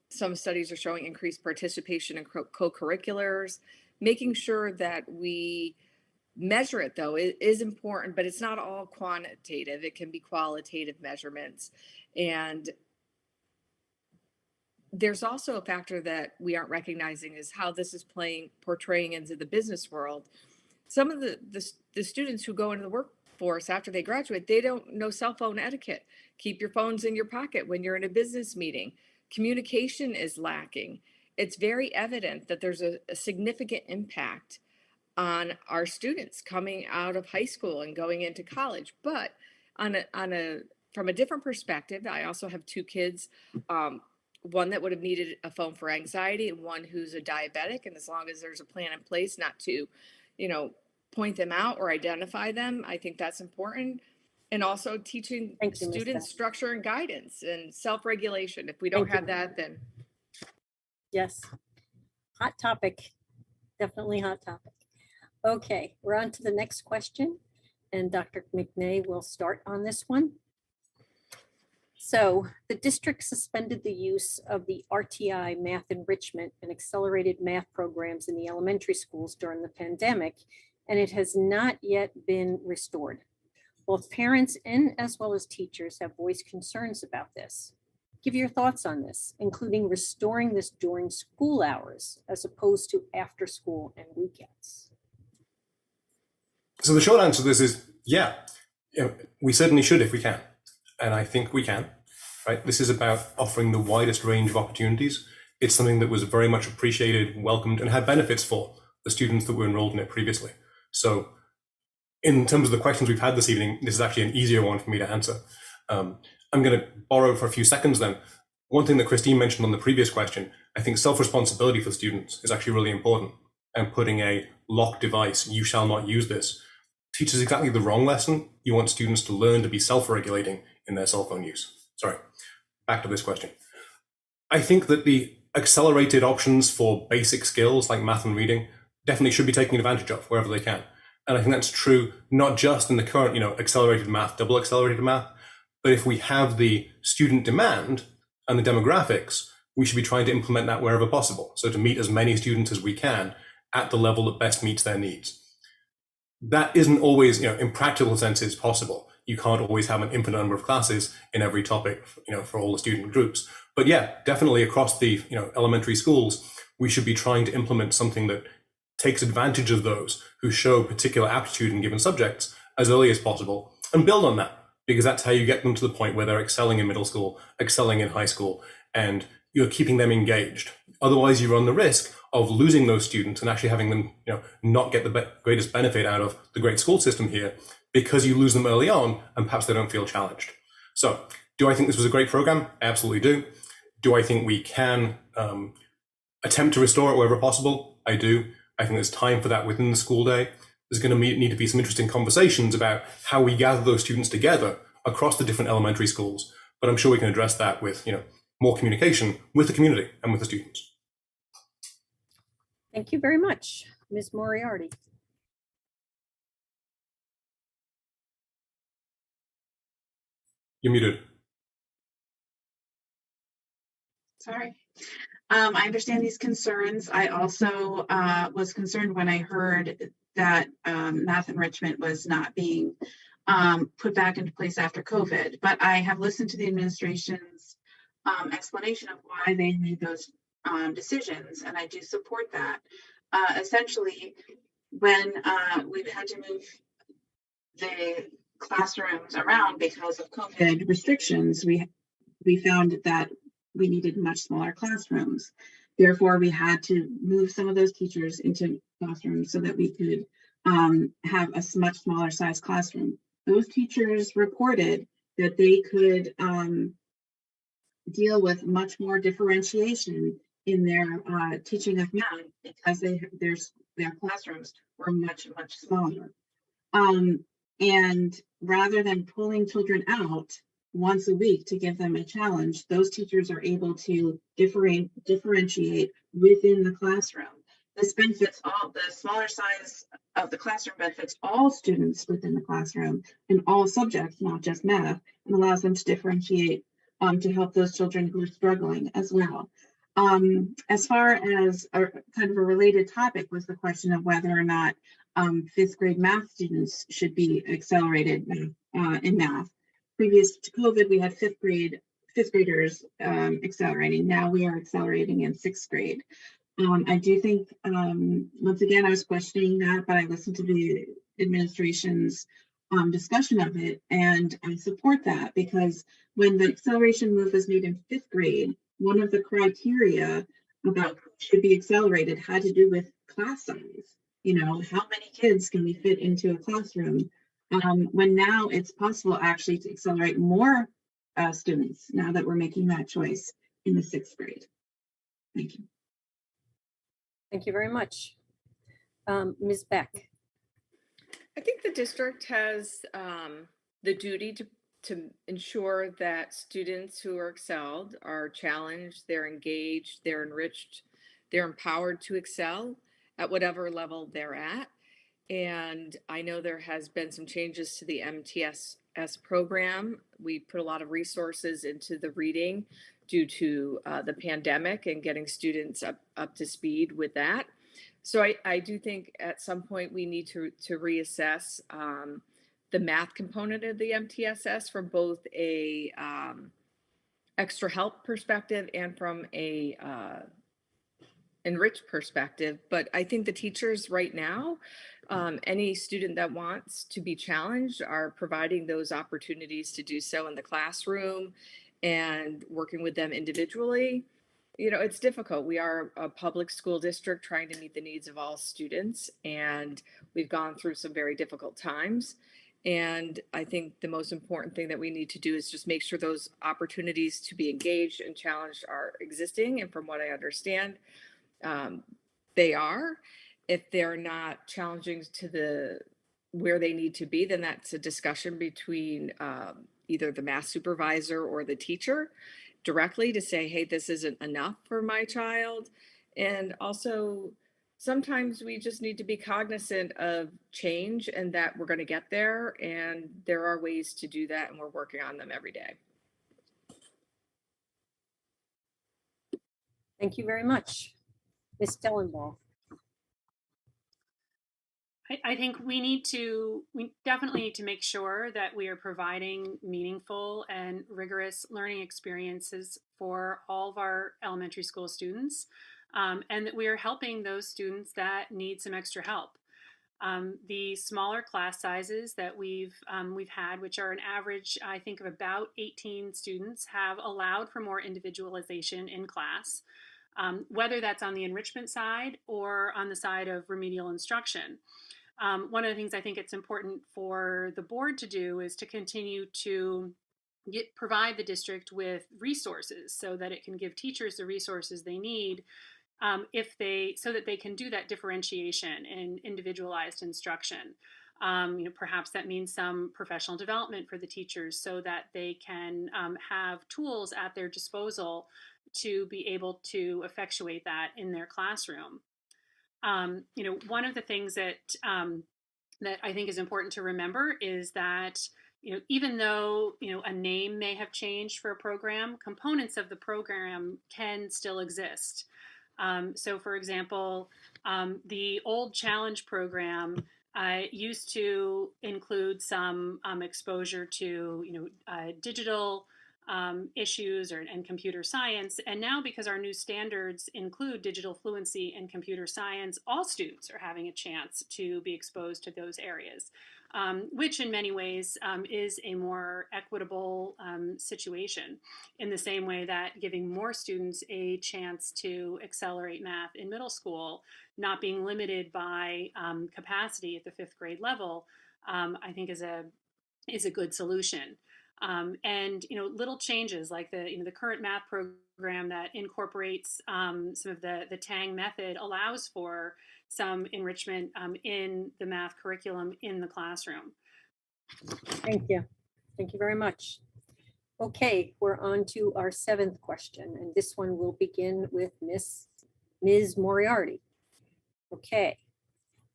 Some studies are showing increased participation in co-curriculars. Making sure that we measure it, though, is important, but it's not all quantitative. It can be qualitative measurements. And there's also a factor that we aren't recognizing is how this is portraying into the business world. Some of the students who go into the workforce after they graduate, they don't know cell phone etiquette. Keep your phones in your pocket when you're in a business meeting. Communication is lacking. It's very evident that there's a significant impact on our students coming out of high school and going into college. But from a different perspective, I also have two kids, one that would have needed a phone for anxiety and one who's a diabetic. And as long as there's a plan in place not to, point them out or identify them, I think that's important. And also teaching students structure and guidance and self-regulation. If we don't have that, then. Yes. Hot topic. Definitely hot topic. Okay, we're on to the next question. And Dr. McNay will start on this one. So the district suspended the use of the RTI math enrichment and accelerated math programs in the elementary schools during the pandemic, and it has not yet been restored. Both parents and as well as teachers have voiced concerns about this. Give your thoughts on this, including restoring this during school hours as opposed to after school and weekends. So the short answer to this is, yeah, we certainly should if we can. And I think we can, right? This is about offering the widest range of opportunities. It's something that was very much appreciated, welcomed, and had benefits for the students that were enrolled in it previously. So in terms of the questions we've had this evening, this is actually an easier one for me to answer. I'm going to borrow for a few seconds then. One thing that Christine mentioned on the previous question, I think self-responsibility for students is actually really important. And putting a locked device, you shall not use this, teaches exactly the wrong lesson. You want students to learn to be self-regulating in their cell phone use. Sorry, back to this question. I think that the accelerated options for basic skills like math and reading definitely should be taken advantage of wherever they can. And I think that's true, not just in the current, accelerated math, double accelerated math, but if we have the student demand and the demographics, we should be trying to implement that wherever possible. So to meet as many students as we can at the level that best meets their needs. That isn't always, in practical senses possible. You can't always have an infinite number of classes in every topic, for all the student groups. But yeah, definitely across the, elementary schools, we should be trying to implement something that takes advantage of those who show particular aptitude in given subjects as early as possible and build on that, because that's how you get them to the point where they're excelling in middle school, excelling in high school, and you're keeping them engaged. Otherwise, you run the risk of losing those students and actually having them, not get the greatest benefit out of the great school system here because you lose them early on and perhaps they don't feel challenged. So do I think this was a great program? I absolutely do. Do I think we can attempt to restore it wherever possible? I do. I think there's time for that within the school day. There's going to need to be some interesting conversations about how we gather those students together across the different elementary schools. But I'm sure we can address that with, more communication with the community and with the students. Thank you very much, Ms. Moriarty. You're muted. Sorry. I understand these concerns. I also was concerned when I heard that math enrichment was not being put back into place after COVID, but I have listened to the administration's explanation of why they made those decisions, and I do support that. Essentially, when we've had to move the classrooms around because of COVID restrictions, we found that we needed much smaller classrooms. Therefore, we had to move some of those teachers into classrooms so that we could have a much smaller size classroom. Those teachers reported that they could deal with much more differentiation in their teaching of math because their classrooms were much smaller. And rather than pulling children out once a week to give them a challenge, those teachers are able to differentiate within the classroom. This benefits all, the smaller size of the classroom benefits all students within the classroom in all subjects, not just math, and allows them to differentiate to help those children who are struggling as well. As far as a kind of a related topic was the question of whether or not fifth grade math students should be accelerated in math. Previous to COVID, we had fifth graders accelerating. Now we are accelerating in sixth grade. I do think, once again, I was questioning that, but I listened to the administration's discussion of it, and I support that because when the acceleration move was made in fifth grade, one of the criteria about who should be accelerated had to do with class size. You know, how many kids can we fit into a classroom? When now it's possible actually to accelerate more students now that we're making that choice in the sixth grade. Thank you. Thank you very much. Ms. Beck. I think the district has the duty to ensure that students who are excelled are challenged, they're engaged, they're enriched, they're empowered to excel at whatever level they're at. And I know there has been some changes to the MTSS program. We put a lot of resources into the reading due to the pandemic and getting students up to speed with that. So I do think at some point we need to reassess the math component of the MTSS from both a extra help perspective and from a enriched perspective. But I think the teachers right now, any student that wants to be challenged are providing those opportunities to do so in the classroom and working with them individually. You know, it's difficult. We are a public school district trying to meet the needs of all students, and we've gone through some very difficult times. And I think the most important thing that we need to do is just make sure those opportunities to be engaged and challenged are existing. And from what I understand, they are. If they're not challenging to the where they need to be, then that's a discussion between either the math supervisor or the teacher directly to say, hey, this isn't enough for my child. And also, sometimes we just need to be cognizant of change and that we're going to get there. And there are ways to do that, and we're working on them every day. Thank you very much. Ms. Dellenbaugh. I think we definitely need to make sure that we are providing meaningful and rigorous learning experiences for all of our elementary school students, and that we are helping those students that need some extra help. The smaller class sizes that we've had, which are an average, I think, of about 18 students, have allowed for more individualization in class, whether that's on the enrichment side or on the side of remedial instruction. One of the things I think it's important for the board to do is to continue to provide the district with resources so that it can give teachers the resources they need so that they can do that differentiation and individualized instruction. Perhaps that means some professional development for the teachers so that they can have tools at their disposal to be able to effectuate that in their classroom. One of the things that I think is important to remember is that even though a name may have changed for a program, components of the program can still exist. So, for example, the old Challenge program used to include some exposure to digital issues and computer science. And now, because our new standards include digital fluency and computer science, all students are having a chance to be exposed to those areas, which in many ways is a more equitable situation, in the same way that giving more students a chance to accelerate math in middle school, not being limited by capacity at the fifth grade level, I think is a good solution. And little changes like the current math program that incorporates some of the Tang method allows for some enrichment in the math curriculum in the classroom. Thank you. Thank you very much. Okay, we're on to our seventh question, and this one will begin with Ms. Moriarty. Okay.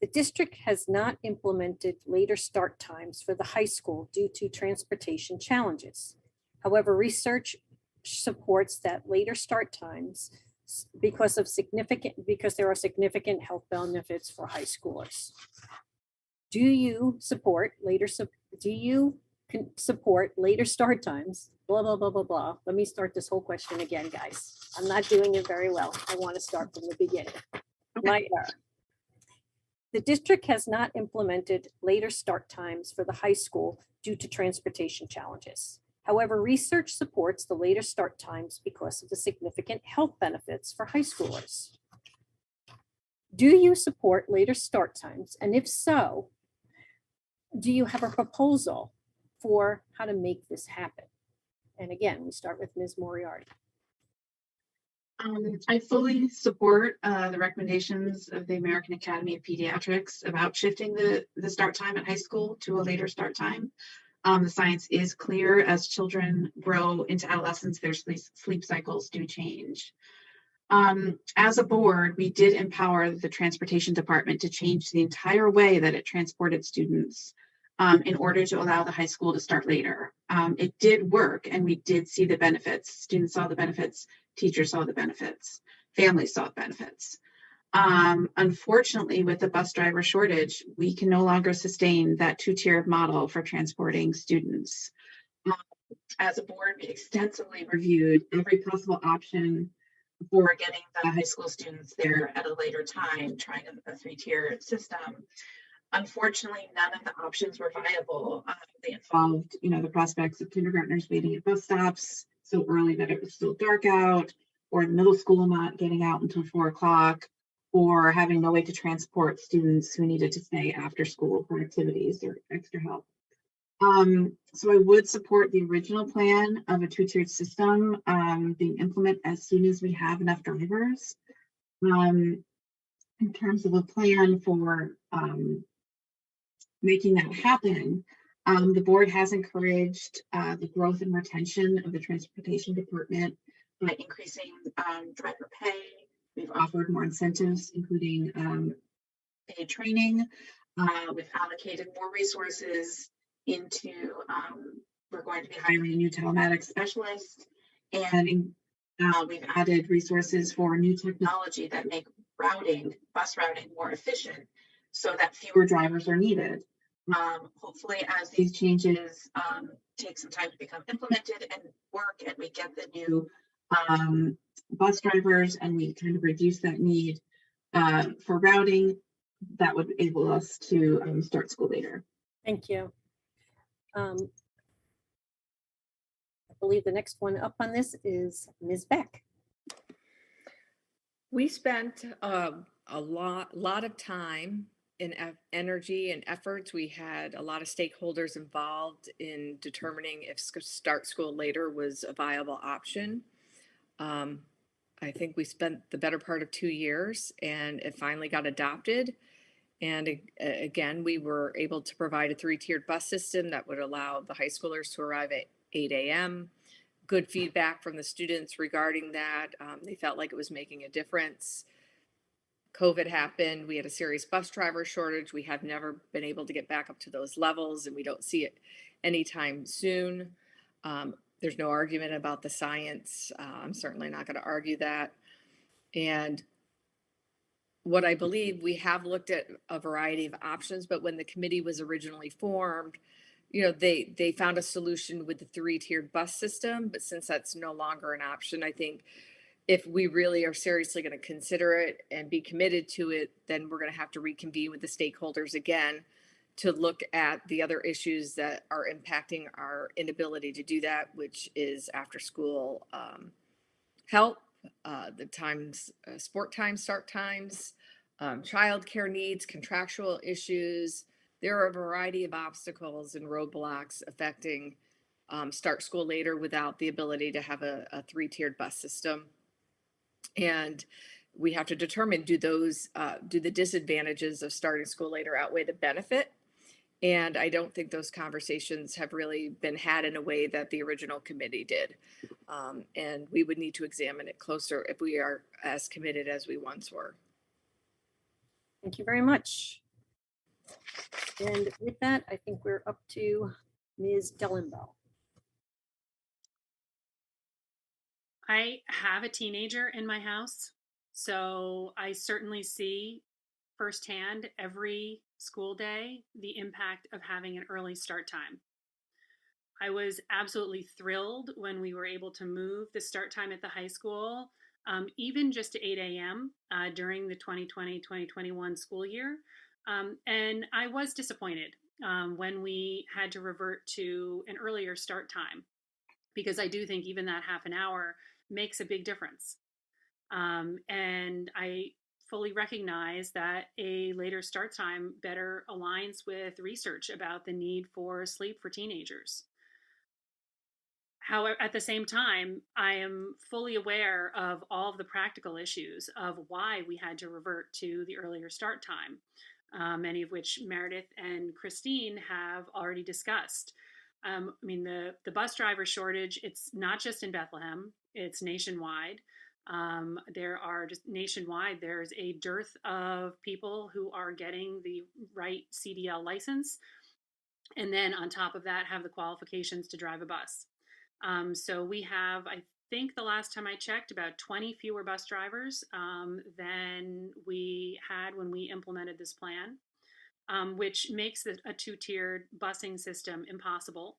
The district has not implemented later start times for the high school due to transportation challenges. However, research supports that later start times because there are significant health benefits for high schoolers. Do you support support later start times? Blah, blah, blah, blah, blah. Let me start this whole question again, guys. I'm not doing it very well. I want to start from the beginning. My error. The district has not implemented later start times for the high school due to transportation challenges. However, research supports the later start times because of the significant health benefits for high schoolers. Do you support later start times? And if so, do you have a proposal for how to make this happen? And again, we start with Ms. Moriarty. I fully support the recommendations of the American Academy of Pediatrics about shifting the start time at high school to a later start time. The science is clear: as children grow into adolescence, their sleep cycles do change. As a board, we did empower the transportation department to change the entire way that it transported students in order to allow the high school to start later. It did work, and we did see the benefits. Students saw the benefits, teachers saw the benefits, families saw the benefits. Unfortunately, with the bus driver shortage, we can no longer sustain that two-tiered model for transporting students. As a board, we extensively reviewed every possible option for getting the high school students there at a later time, trying a three-tier system. Unfortunately, none of the options were viable. They involved, the prospects of kindergartners waiting at bus stops so early that it was still dark out, or the middle school not getting out until 4 o'clock, or having no way to transport students who needed to stay after school for activities or extra help. So I would support the original plan of a two-tiered system being implemented as soon as we have enough drivers. In terms of a plan for making that happen, the board has encouraged the growth and retention of the transportation department by increasing driver pay. We've offered more incentives, including paid training. We've allocated more resources into, we're going to be hiring a new telematics specialist, and we've added resources for new technology that make bus routing more efficient so that fewer drivers are needed. Hopefully, as these changes take some time to become implemented and work, and we get the new bus drivers and we kind of reduce that need for routing, that would enable us to start school later. Thank you. I believe the next one up on this is Ms. Beck. We spent a lot of time and energy and efforts. We had a lot of stakeholders involved in determining if start school later was a viable option. I think we spent the better part of 2 years, and it finally got adopted. And again, we were able to provide a 3-tiered bus system that would allow the high schoolers to arrive at 8 a.m. Good feedback from the students regarding that. They felt like it was making a difference. COVID happened. We had a serious bus driver shortage. We have never been able to get back up to those levels, and we don't see it anytime soon. There's no argument about the science. I'm certainly not going to argue that. And what I believe, we have looked at a variety of options, but when the committee was originally formed, they found a solution with the 3-tiered bus system. But since that's no longer an option, I think if we really are seriously going to consider it and be committed to it, then we're going to have to reconvene with the stakeholders again to look at the other issues that are impacting our inability to do that, which is after school help, the times, sport time, start times, childcare needs, contractual issues. There are a variety of obstacles and roadblocks affecting start school later without the ability to have a 3-tiered bus system. And we have to determine, do the disadvantages of starting school later outweigh the benefit? And I don't think those conversations have really been had in a way that the original committee did. And we would need to examine it closer if we are as committed as we once were. Thank you very much. And with that, I think we're up to Ms. Dellenbaugh. I have a teenager in my house, so I certainly see firsthand every school day the impact of having an early start time. I was absolutely thrilled when we were able to move the start time at the high school, even just to 8 a.m. During the 2020-2021 school year. And I was disappointed when we had to revert to an earlier start time, because I do think even that half an hour makes a big difference. And I fully recognize that a later start time better aligns with research about the need for sleep for teenagers. However, at the same time, I am fully aware of all of the practical issues of why we had to revert to the earlier start time, many of which Meredith and Christine have already discussed. I mean, the bus driver shortage, it's not just in Bethlehem, it's nationwide. Nationwide, there's a dearth of people who are getting the right CDL license. And then on top of that, have the qualifications to drive a bus. So we have, I think the last time I checked, about 20 fewer bus drivers than we had when we implemented this plan. Which makes a two-tiered busing system impossible.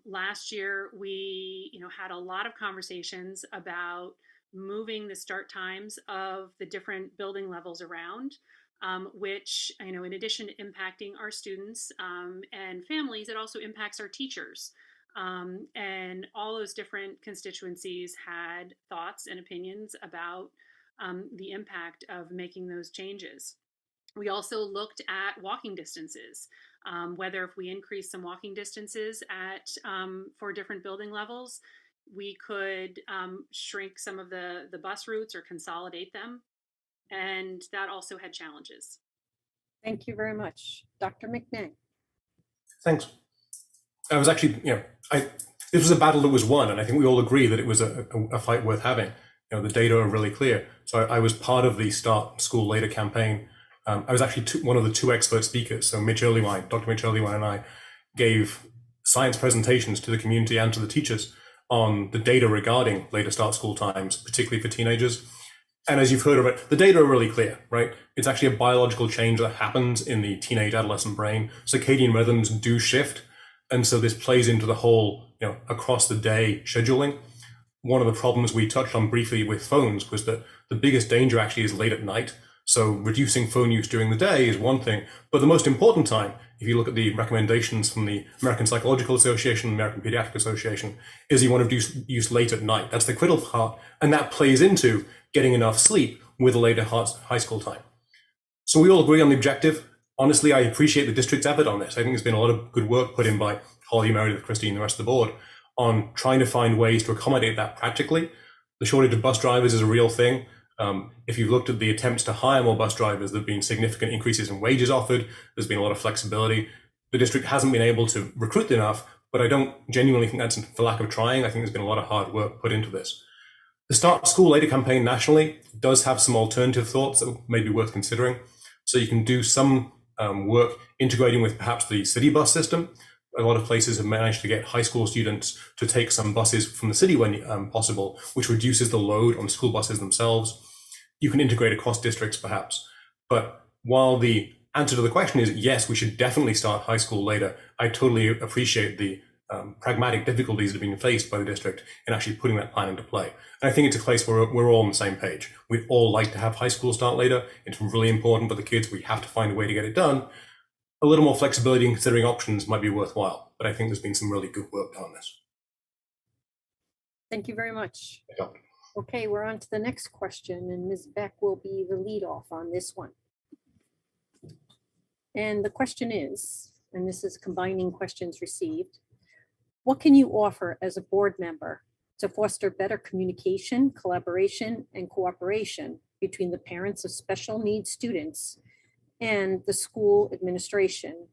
Last year, we had a lot of conversations about moving the start times of the different building levels around, which, in addition to impacting our students and families, it also impacts our teachers. And all those different constituencies had thoughts and opinions about the impact of making those changes. We also looked at walking distances, whether if we increase some walking distances for different building levels, we could shrink some of the bus routes or consolidate them. And that also had challenges. Thank you very much. Dr. McNair. Thanks. I was actually, this was a battle that was won, and I think we all agree that it was a fight worth having. The data are really clear. So I was part of the Start School Later campaign. I was actually one of the two expert speakers. So Dr. Mitch Earlywine and I gave science presentations to the community and to the teachers on the data regarding later start school times, particularly for teenagers. And as you've heard of it, the data are really clear, right? It's actually a biological change that happens in the teenage adolescent brain. Circadian rhythms do shift. And so this plays into the whole, across the day scheduling. One of the problems we touched on briefly with phones was that the biggest danger actually is late at night. So reducing phone use during the day is one thing, but the most important time, if you look at the recommendations from the American Psychological Association, American Pediatric Association, is you want to reduce use late at night. That's the critical part, and that plays into getting enough sleep with a later high school time. So we all agree on the objective. Honestly, I appreciate the district's effort on this. I think there's been a lot of good work put in by Holly, Meredith, Christine, and the rest of the board on trying to find ways to accommodate that practically. The shortage of bus drivers is a real thing. If you've looked at the attempts to hire more bus drivers, there have been significant increases in wages offered. There's been a lot of flexibility. The district hasn't been able to recruit enough, but I don't genuinely think that's for lack of trying. I think there's been a lot of hard work put into this. The Start School Later campaign nationally does have some alternative thoughts that may be worth considering. So you can do some work integrating with perhaps the city bus system. A lot of places have managed to get high school students to take some buses from the city when possible, which reduces the load on school buses themselves. You can integrate across districts perhaps. But while the answer to the question is yes, we should definitely start high school later, I totally appreciate the pragmatic difficulties that are being faced by the district in actually putting that plan into play. And I think it's a place where we're all on the same page. We'd all like to have high school start later. It's really important for the kids. We have to find a way to get it done. A little more flexibility in considering options might be worthwhile, but I think there's been some really good work done on this. Thank you very much. Yeah. Okay, we're on to the next question, and Ms. Beck will be the lead off on this one. And the question is, and this is combining questions received, what can you offer as a board member to foster better communication, collaboration, and cooperation between the parents of special needs students and the school administration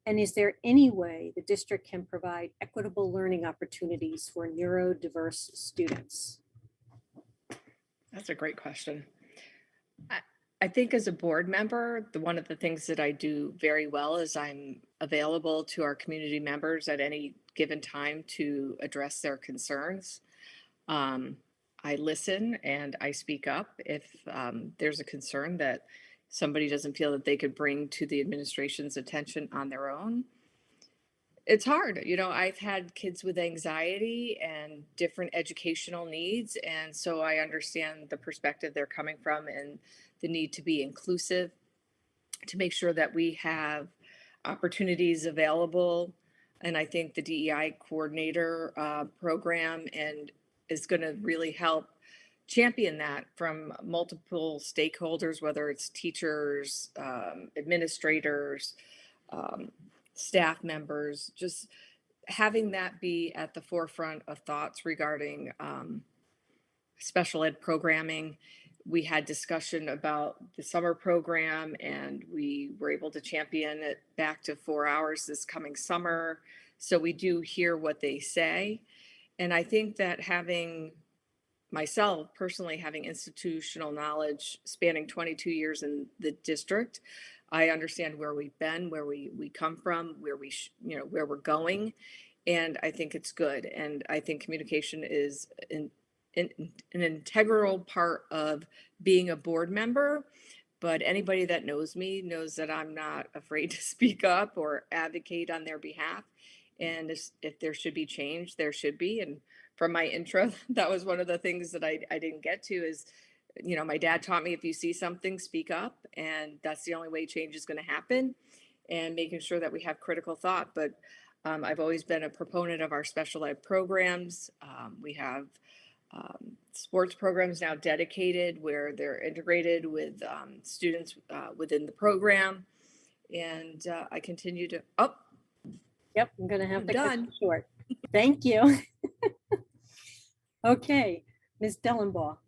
And is there any way the district can provide equitable learning opportunities for neurodiverse students? That's a great question. I think as a board member, one of the things that I do very well is I'm available to our community members at any given time to address their concerns. Um, I listen and I speak up if there's a concern that somebody doesn't feel that they could bring to the administration's attention on their own. It's hard. I've had kids with anxiety and different educational needs. And so I understand the perspective they're coming from and the need to be inclusive, to make sure that we have opportunities available. And I think the DEI coordinator program and is going to really help champion that from multiple stakeholders, whether it's teachers, administrators, um, staff members, just having that be at the forefront of thoughts regarding special ed programming. We had discussion about the summer program and we were able to champion it back to 4 hours this coming summer. So we do hear what they say. And I think that having myself personally having institutional knowledge spanning 22 years in the district, I understand where we've been, where we come from, where where we're going, and I think it's good. And I think communication is an integral part of being a board member. But anybody that knows me knows that I'm not afraid to speak up or advocate on their behalf. And if there should be change, there should be. And from my intro, that was one of the things that I didn't get to is, my dad taught me if you see something, speak up. And that's the only way change is going to happen, and making sure that we have critical thought. But I've always been a proponent of our special ed programs. We have sports programs now dedicated where they're integrated with students within the program. And I continue to, Yep, I'm going to have I'm to cut done. it short. Thank you. Okay, Ms. Dellenbaugh.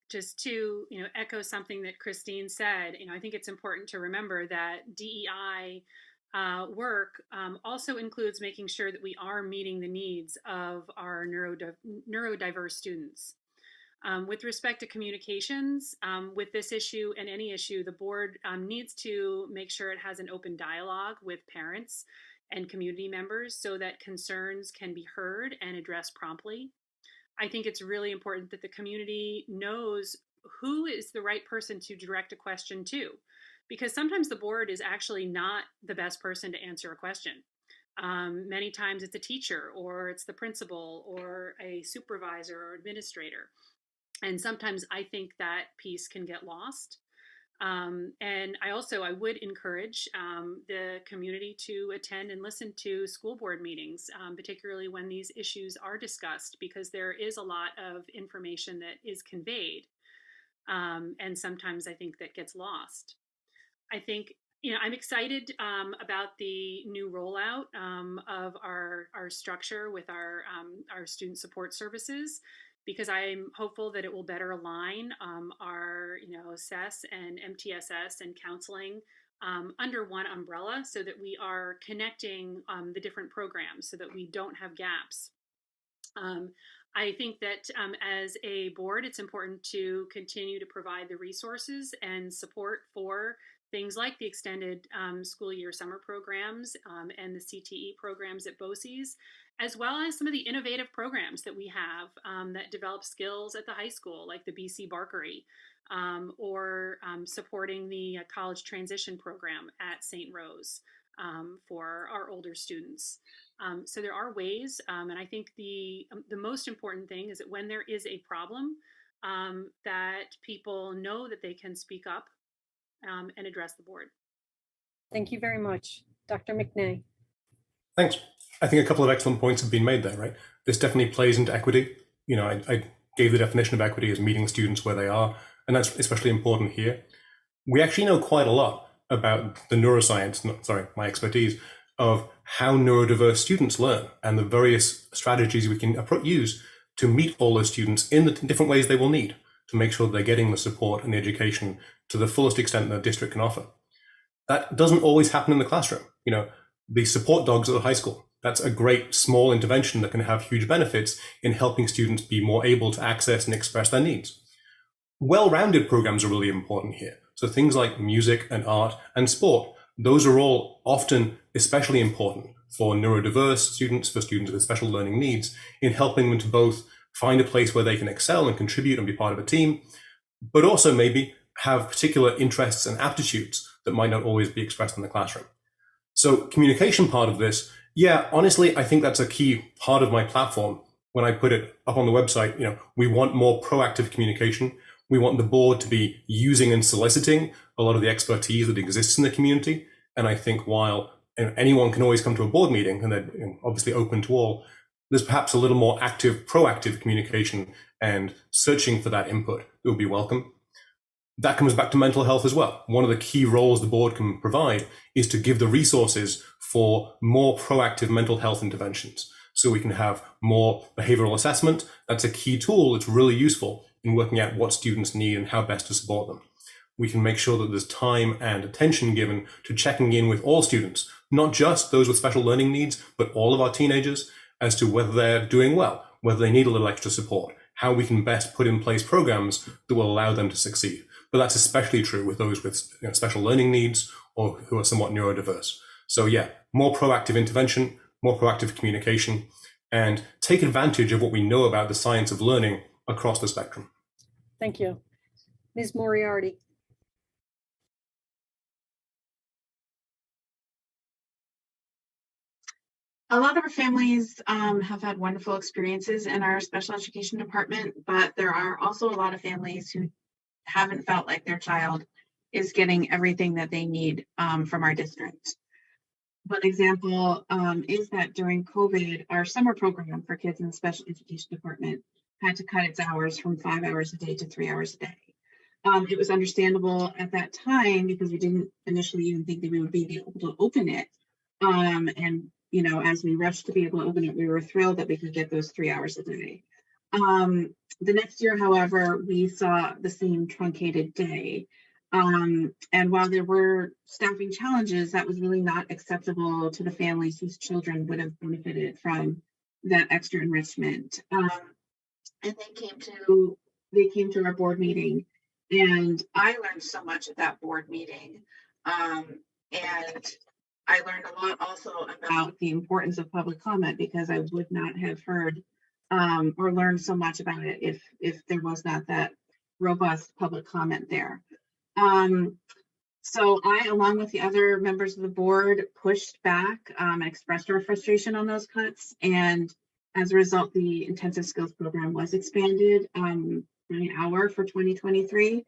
Just to echo something that Christine said, I think it's important to remember that DEI work also includes making sure that we are meeting the needs of our neurodiverse students. With respect to communications, with this issue and any issue, the board needs to make sure it has an open dialogue with parents and community members so that concerns can be heard and addressed promptly. I think it's really important that the community knows who is the right person to direct a question to, because sometimes the board is actually not the best person to answer a question. Many times it's a teacher or it's the principal or a supervisor or administrator. And sometimes I think that piece can get lost. And I would encourage the community to attend and listen to school board meetings, particularly when these issues are discussed, because there is a lot of information that is conveyed. And sometimes I think that gets lost. I think, I'm excited about the new rollout of our structure with our student support services, because I'm hopeful that it will better align our, SES and MTSS and counseling under one umbrella, so that we are connecting the different programs so that we don't have gaps. I think that as a board, it's important to continue to provide the resources and support for things like the extended school year summer programs and the CTE programs at BCSD, as well as some of the innovative programs that we have that develop skills at the high school, like the BC Barkery, or supporting the college transition program at St. Rose for our older students. So there are ways, and I think the most important thing is that when there is a problem, that people know that they can speak up and address the board. Thank you very much. Dr. McNay. Thanks. I think a couple of excellent points have been made there, right? This definitely plays into equity. I gave the definition of equity as meeting students where they are, and that's especially important here. We actually know quite a lot about the neuroscience, my expertise, of how neurodiverse students learn and the various strategies we can use to meet all those students in the different ways they will need to make sure they're getting the support and the education to the fullest extent that the district can offer. That doesn't always happen in the classroom. The support dogs at the high school, that's a great small intervention that can have huge benefits in helping students be more able to access and express their needs. Well-rounded programs are really important here. So things like music and art and sport, those are all often especially important for neurodiverse students, for students with special learning needs, in helping them to both find a place where they can excel and contribute and be part of a team, but also maybe have particular interests and aptitudes that might not always be expressed in the classroom. So communication part of this, yeah, honestly, I think that's a key part of my platform. When I put it up on the website, we want more proactive communication. We want the board to be using and soliciting a lot of the expertise that exists in the community. And I think while anyone can always come to a board meeting, and they're obviously open to all, there's perhaps a little more active, proactive communication and searching for that input that would be welcome. That comes back to mental health as well. One of the key roles the board can provide is to give the resources for more proactive mental health interventions. So we can have more behavioral assessment. That's a key tool that's really useful in working out what students need and how best to support them. We can make sure that there's time and attention given to checking in with all students, not just those with special learning needs, but all of our teenagers, as to whether they're doing well, whether they need a little extra support, how we can best put in place programs that will allow them to succeed. But that's especially true with those with special learning needs or who are somewhat neurodiverse. So yeah, more proactive intervention, more proactive communication, and take advantage of what we know about the science of learning across the spectrum. Thank you. Ms. Moriarty. A lot of our families have had wonderful experiences in our special education department, but there are also a lot of families who haven't felt like their child is getting everything that they need from our district. One example is that during COVID, our summer program for kids in the special education department had to cut its hours from 5 hours a day to 3 hours a day. It was understandable at that time because we didn't initially even think that we would be able to open it. And as we rushed to be able to open it, we were thrilled that we could get those 3 hours a day. The next year, however, we saw the same truncated day. And while there were staffing challenges, that was really not acceptable to the families whose children would have benefited from that extra enrichment. And they came to our board meeting, and I learned so much at that board meeting. And I learned a lot also about the importance of public comment, because I would not have heard or learned so much about it if there was not that robust public comment there. So I, along with the other members of the board, pushed back and expressed our frustration on those cuts. And as a result, the intensive skills program was expanded by an hour for 2023.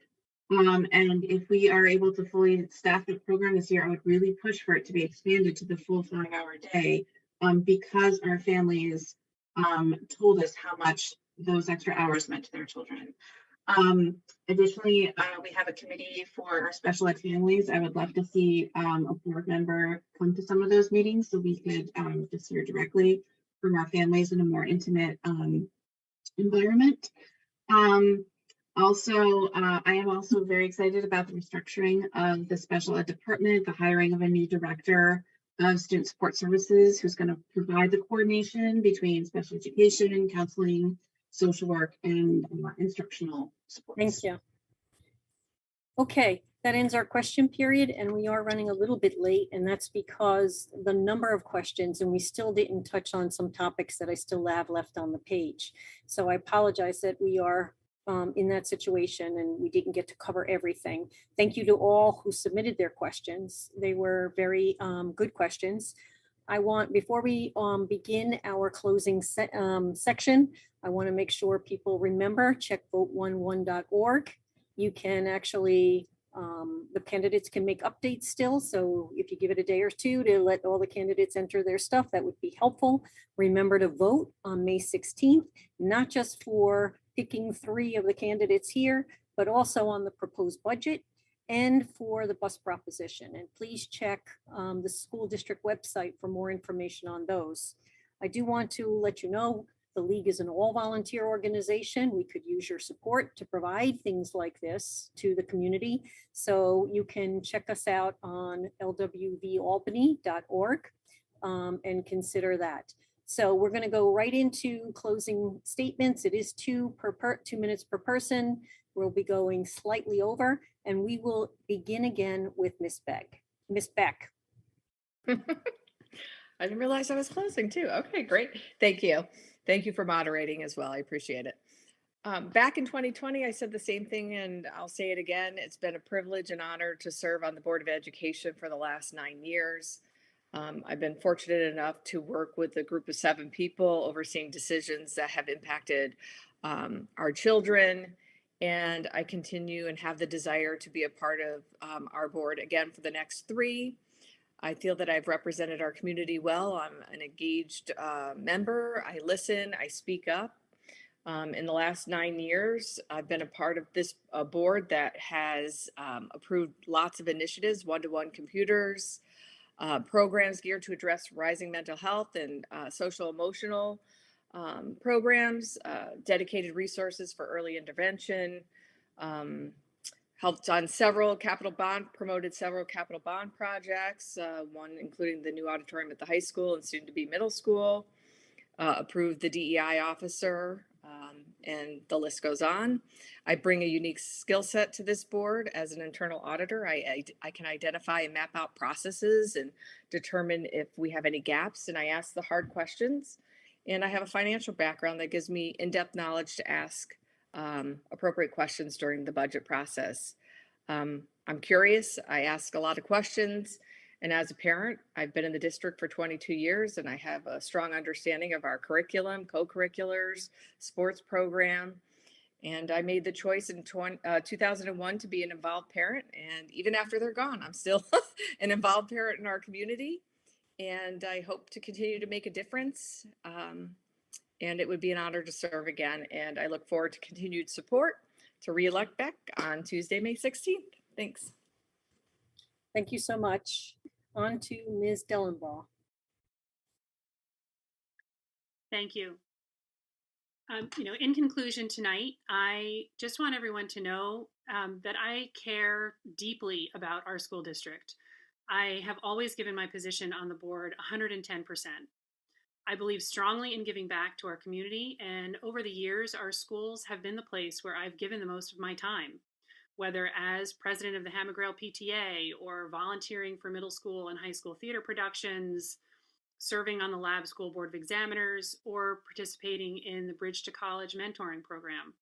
And if we are able to fully staff the program this year, I would really push for it to be expanded to the full 5 hour day, because our families told us how much those extra hours meant to their children. Additionally, we have a committee for our special ed families. I would love to see a board member come to some of those meetings so we could just hear directly from our families in a more intimate environment. I am also very excited about the restructuring of the special ed department, the hiring of a new director of student support services who's going to provide the coordination between special education, counseling, social work, and instructional support. Thank you. Okay, that ends our question period, and we are running a little bit late, and that's because the number of questions, and we still didn't touch on some topics that I still have left on the page. So I apologize that we are in that situation and we didn't get to cover everything. Thank you to all who submitted their questions. They were very good questions. Before we begin our closing section, I want to make sure people remember, check vote11.org. You can actually, the candidates can make updates still. So if you give it a day or two to let all the candidates enter their stuff, that would be helpful. Remember to vote on May 16th, not just for picking 3 of the candidates here, but also on the proposed budget and for the bus proposition. And please check the school district website for more information on those. I do want to let you know The League is an all-volunteer organization. We could use your support to provide things like this to the community. So you can check us out on lwvalbany.org and consider that. So we're going to go right into closing statements. It is 2 minutes per person. We'll be going slightly over, and we will begin again with Miss Beck. Miss Beck. I didn't realize I was closing too. Okay, great. Thank you. Thank you for moderating as well. I appreciate it. Back in 2020, I said the same thing, and I'll say it again. It's been a privilege and honor to serve on the Board of Education for the last 9 years. I've been fortunate enough to work with a group of 7 people overseeing decisions that have impacted our children. And I continue and have the desire to be a part of our board again for the next 3. I feel that I've represented our community well. I'm an engaged member. I listen, I speak up. In the last 9 years, I've been a part of this board that has approved lots of initiatives, one-to-one computers, programs geared to address rising mental health and social emotional programs, dedicated resources for early intervention, helped on promoted several capital bond projects, one including the new auditorium at the high school and soon to be middle school, approved the DEI officer, and the list goes on. I bring a unique skill set to this board as an internal auditor. I can identify and map out processes and determine if we have any gaps, and I ask the hard questions. And I have a financial background that gives me in-depth knowledge to ask appropriate questions during the budget process. I'm curious, I ask a lot of questions, and as a parent, I've been in the district for 22 years, and I have a strong understanding of our curriculum, co-curriculars, sports program, and I made the choice in 2001 to be an involved parent, and even after they're gone, I'm still an involved parent in our community, and I hope to continue to make a difference. And it would be an honor to serve again. And I look forward to continued support to re-elect Beck on Tuesday, May 16th. Thanks. Thank you so much. On to Ms. Dellenbaugh. Thank you. In conclusion tonight, I just want everyone to know that I care deeply about our school district. I have always given my position on the board 110%. I believe strongly in giving back to our community, and over the years, our schools have been the place where I've given the most of my time, whether as president of the Hammer-Grail PTA or volunteering for middle school and high school theater productions, serving on the Lab School Board of Examiners, or participating in the Bridge to College mentoring program.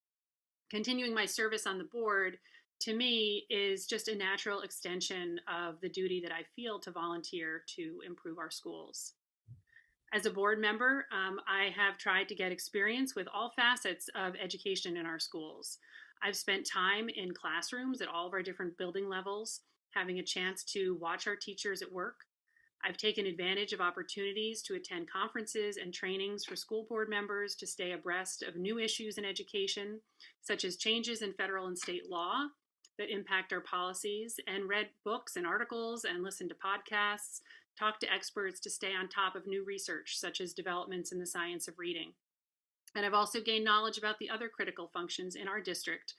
Continuing my service on the board, to me, is just a natural extension of the duty that I feel to volunteer to improve our schools. As a board member, I have tried to get experience with all facets of education in our schools. I've spent time in classrooms at all of our different building levels, having a chance to watch our teachers at work. I've taken advantage of opportunities to attend conferences and trainings for school board members to stay abreast of new issues in education, such as changes in federal and state law that impact our policies, and read books and articles and listened to podcasts, talk to experts to stay on top of new research, such as developments in the science of reading. And I've also gained knowledge about the other critical functions in our district,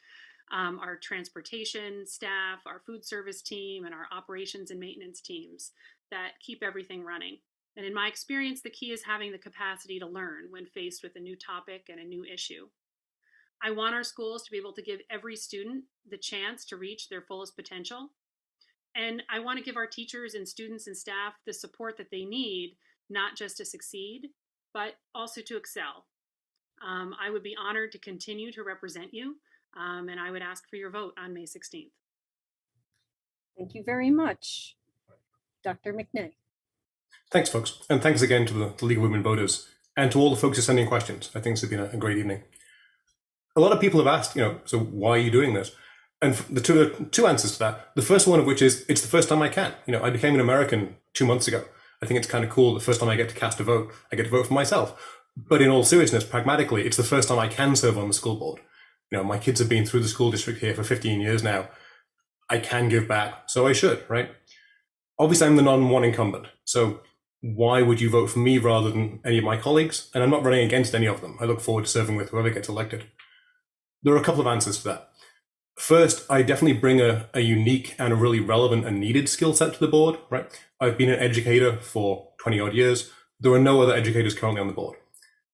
our transportation staff, our food service team, and our operations and maintenance teams that keep everything running. And in my experience, the key is having the capacity to learn when faced with a new topic and a new issue. I want our schools to be able to give every student the chance to reach their fullest potential. And I want to give our teachers and students and staff the support that they need, not just to succeed, but also to excel. I would be honored to continue to represent you, and I would ask for your vote on May 16th. Thank you very much. Dr. McNay. Thanks, folks. And thanks again to the League of Women Voters and to all the folks who are sending questions. I think it's been a great evening. A lot of people have asked, so why are you doing this? And the two answers to that. The first one of which is, it's the first time I can. I became an American 2 months ago. I think it's kind of cool. The first time I get to cast a vote, I get to vote for myself. But in all seriousness, pragmatically, it's the first time I can serve on the school board. My kids have been through the school district here for 15 years now. I can give back, so I should, right? Obviously, I'm the non-one incumbent. So why would you vote for me rather than any of my colleagues? And I'm not running against any of them. I look forward to serving with whoever gets elected. There are a couple of answers for that. First, I definitely bring a unique and a really relevant and needed skill set to the board, right? I've been an educator for 20 odd years. There are no other educators currently on the board.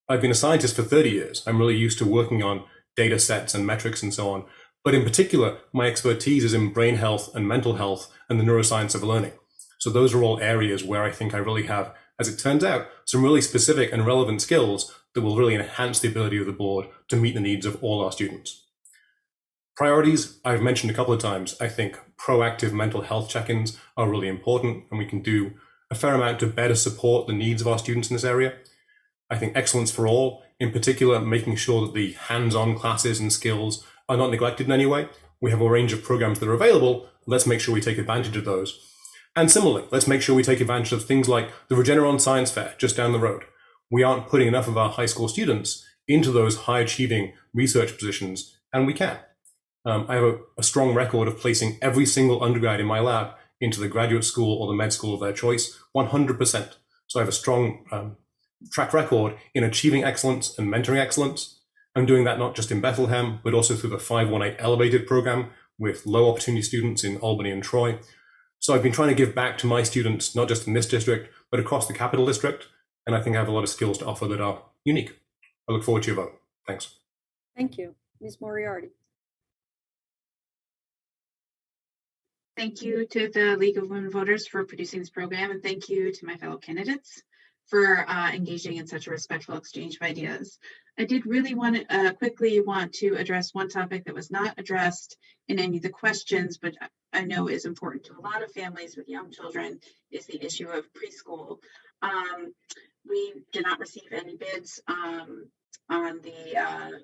I've been a scientist for 30 years. I'm really used to working on data sets and metrics and so on. But in particular, my expertise is in brain health and mental health and the neuroscience of learning. So those are all areas where I think I really have, as it turns out, some really specific and relevant skills that will really enhance the ability of the board to meet the needs of all our students. Priorities, I've mentioned a couple of times. I think proactive mental health check-ins are really important, and we can do a fair amount to better support the needs of our students in this area. I think excellence for all, in particular, making sure that the hands-on classes and skills are not neglected in any way. We have a range of programs that are available. Let's make sure we take advantage of those. And similarly, let's make sure we take advantage of things like the Regeneron Science Fair just down the road. We aren't putting enough of our high school students into those high-achieving research positions, and we can. I have a strong record of placing every single undergrad in my lab into the graduate school or the med school of their choice, 100%. So I have a strong track record in achieving excellence and mentoring excellence. I'm doing that not just in Bethlehem, but also through the 518 Elevated program with low opportunity students in Albany and Troy. So I've been trying to give back to my students, not just in this district, but across the Capital District. And I think I have a lot of skills to offer that are unique. I look forward to your vote. Thanks. Thank you. Ms. Moriarty. Thank you to the League of Women Voters for producing this program, and thank you to my fellow candidates for engaging in such a respectful exchange of ideas. I did really quickly want to address one topic that was not addressed in any of the questions, but I know is important to a lot of families with young children, is the issue of preschool. We did not receive any bids on the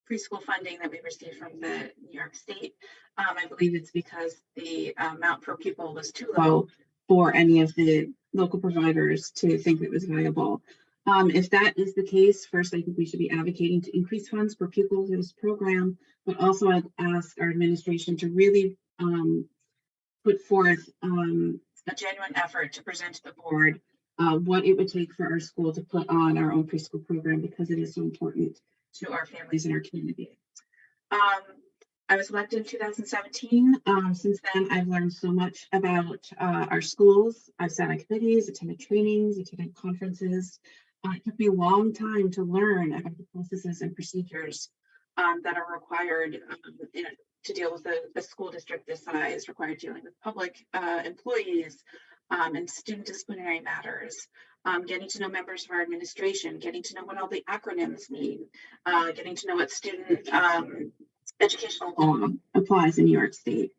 preschool funding that we received from the New York State. I believe it's because the amount per pupil was too low for any of the local providers to think it was viable. If that is the case, first, I think we should be advocating to increase funds per pupil for this program, but also I'd ask our administration to really put forth a genuine effort to present to the board what it would take for our school to put on our own preschool program, because it is so important to our families and our community. I was elected in 2017. Since then, I've learned so much about our schools. I've sat on committees, attended trainings, attended conferences. It took me a long time to learn about the processes and procedures that are required to deal with a school district this size, required dealing with public employees and student disciplinary matters. Getting to know members of our administration, getting to know what all the acronyms mean, getting to know what student educational law applies in New York State.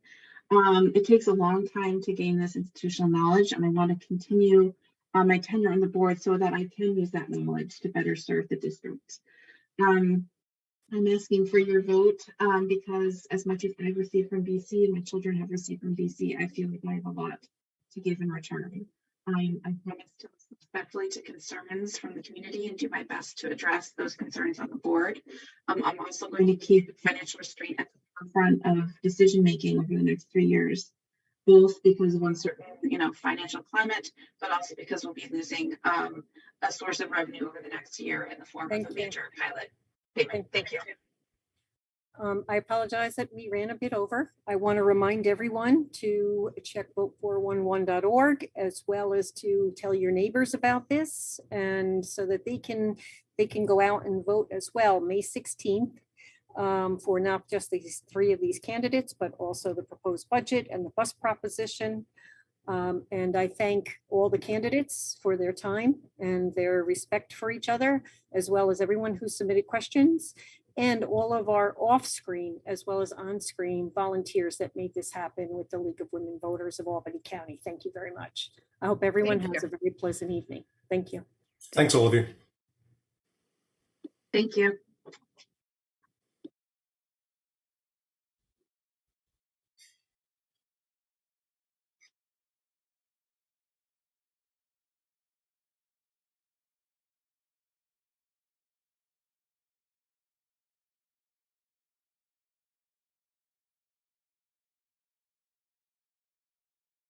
It takes a long time to gain this institutional knowledge, and I want to continue my tenure on the board so that I can use that knowledge to better serve the district. I'm asking for your vote because as much as I've received from BC and my children have received from BC, I feel like I have a lot to give in return. I promise to listen respectfully to concerns from the community and do my best to address those concerns on the board. I'm also going to keep financial restraint at the forefront of decision making over the next 3 years, both because of uncertain, financial climate, but also because we'll be losing a source of revenue over the next year in the form of a major pilot payment. Thank you. I apologize that we ran a bit over. I want to remind everyone to check vote411.org, as well as to tell your neighbors about this, and so that they can go out and vote as well. May 16th for not just these 3 of these candidates, but also the proposed budget and the bus proposition. And I thank all the candidates for their time and their respect for each other, as well as everyone who submitted questions, and all of our off-screen as well as on-screen volunteers that made this happen with the League of Women Voters of Albany County. Thank you very much. I hope everyone has a very pleasant evening. Thank you. Thanks, all of you. Thank you.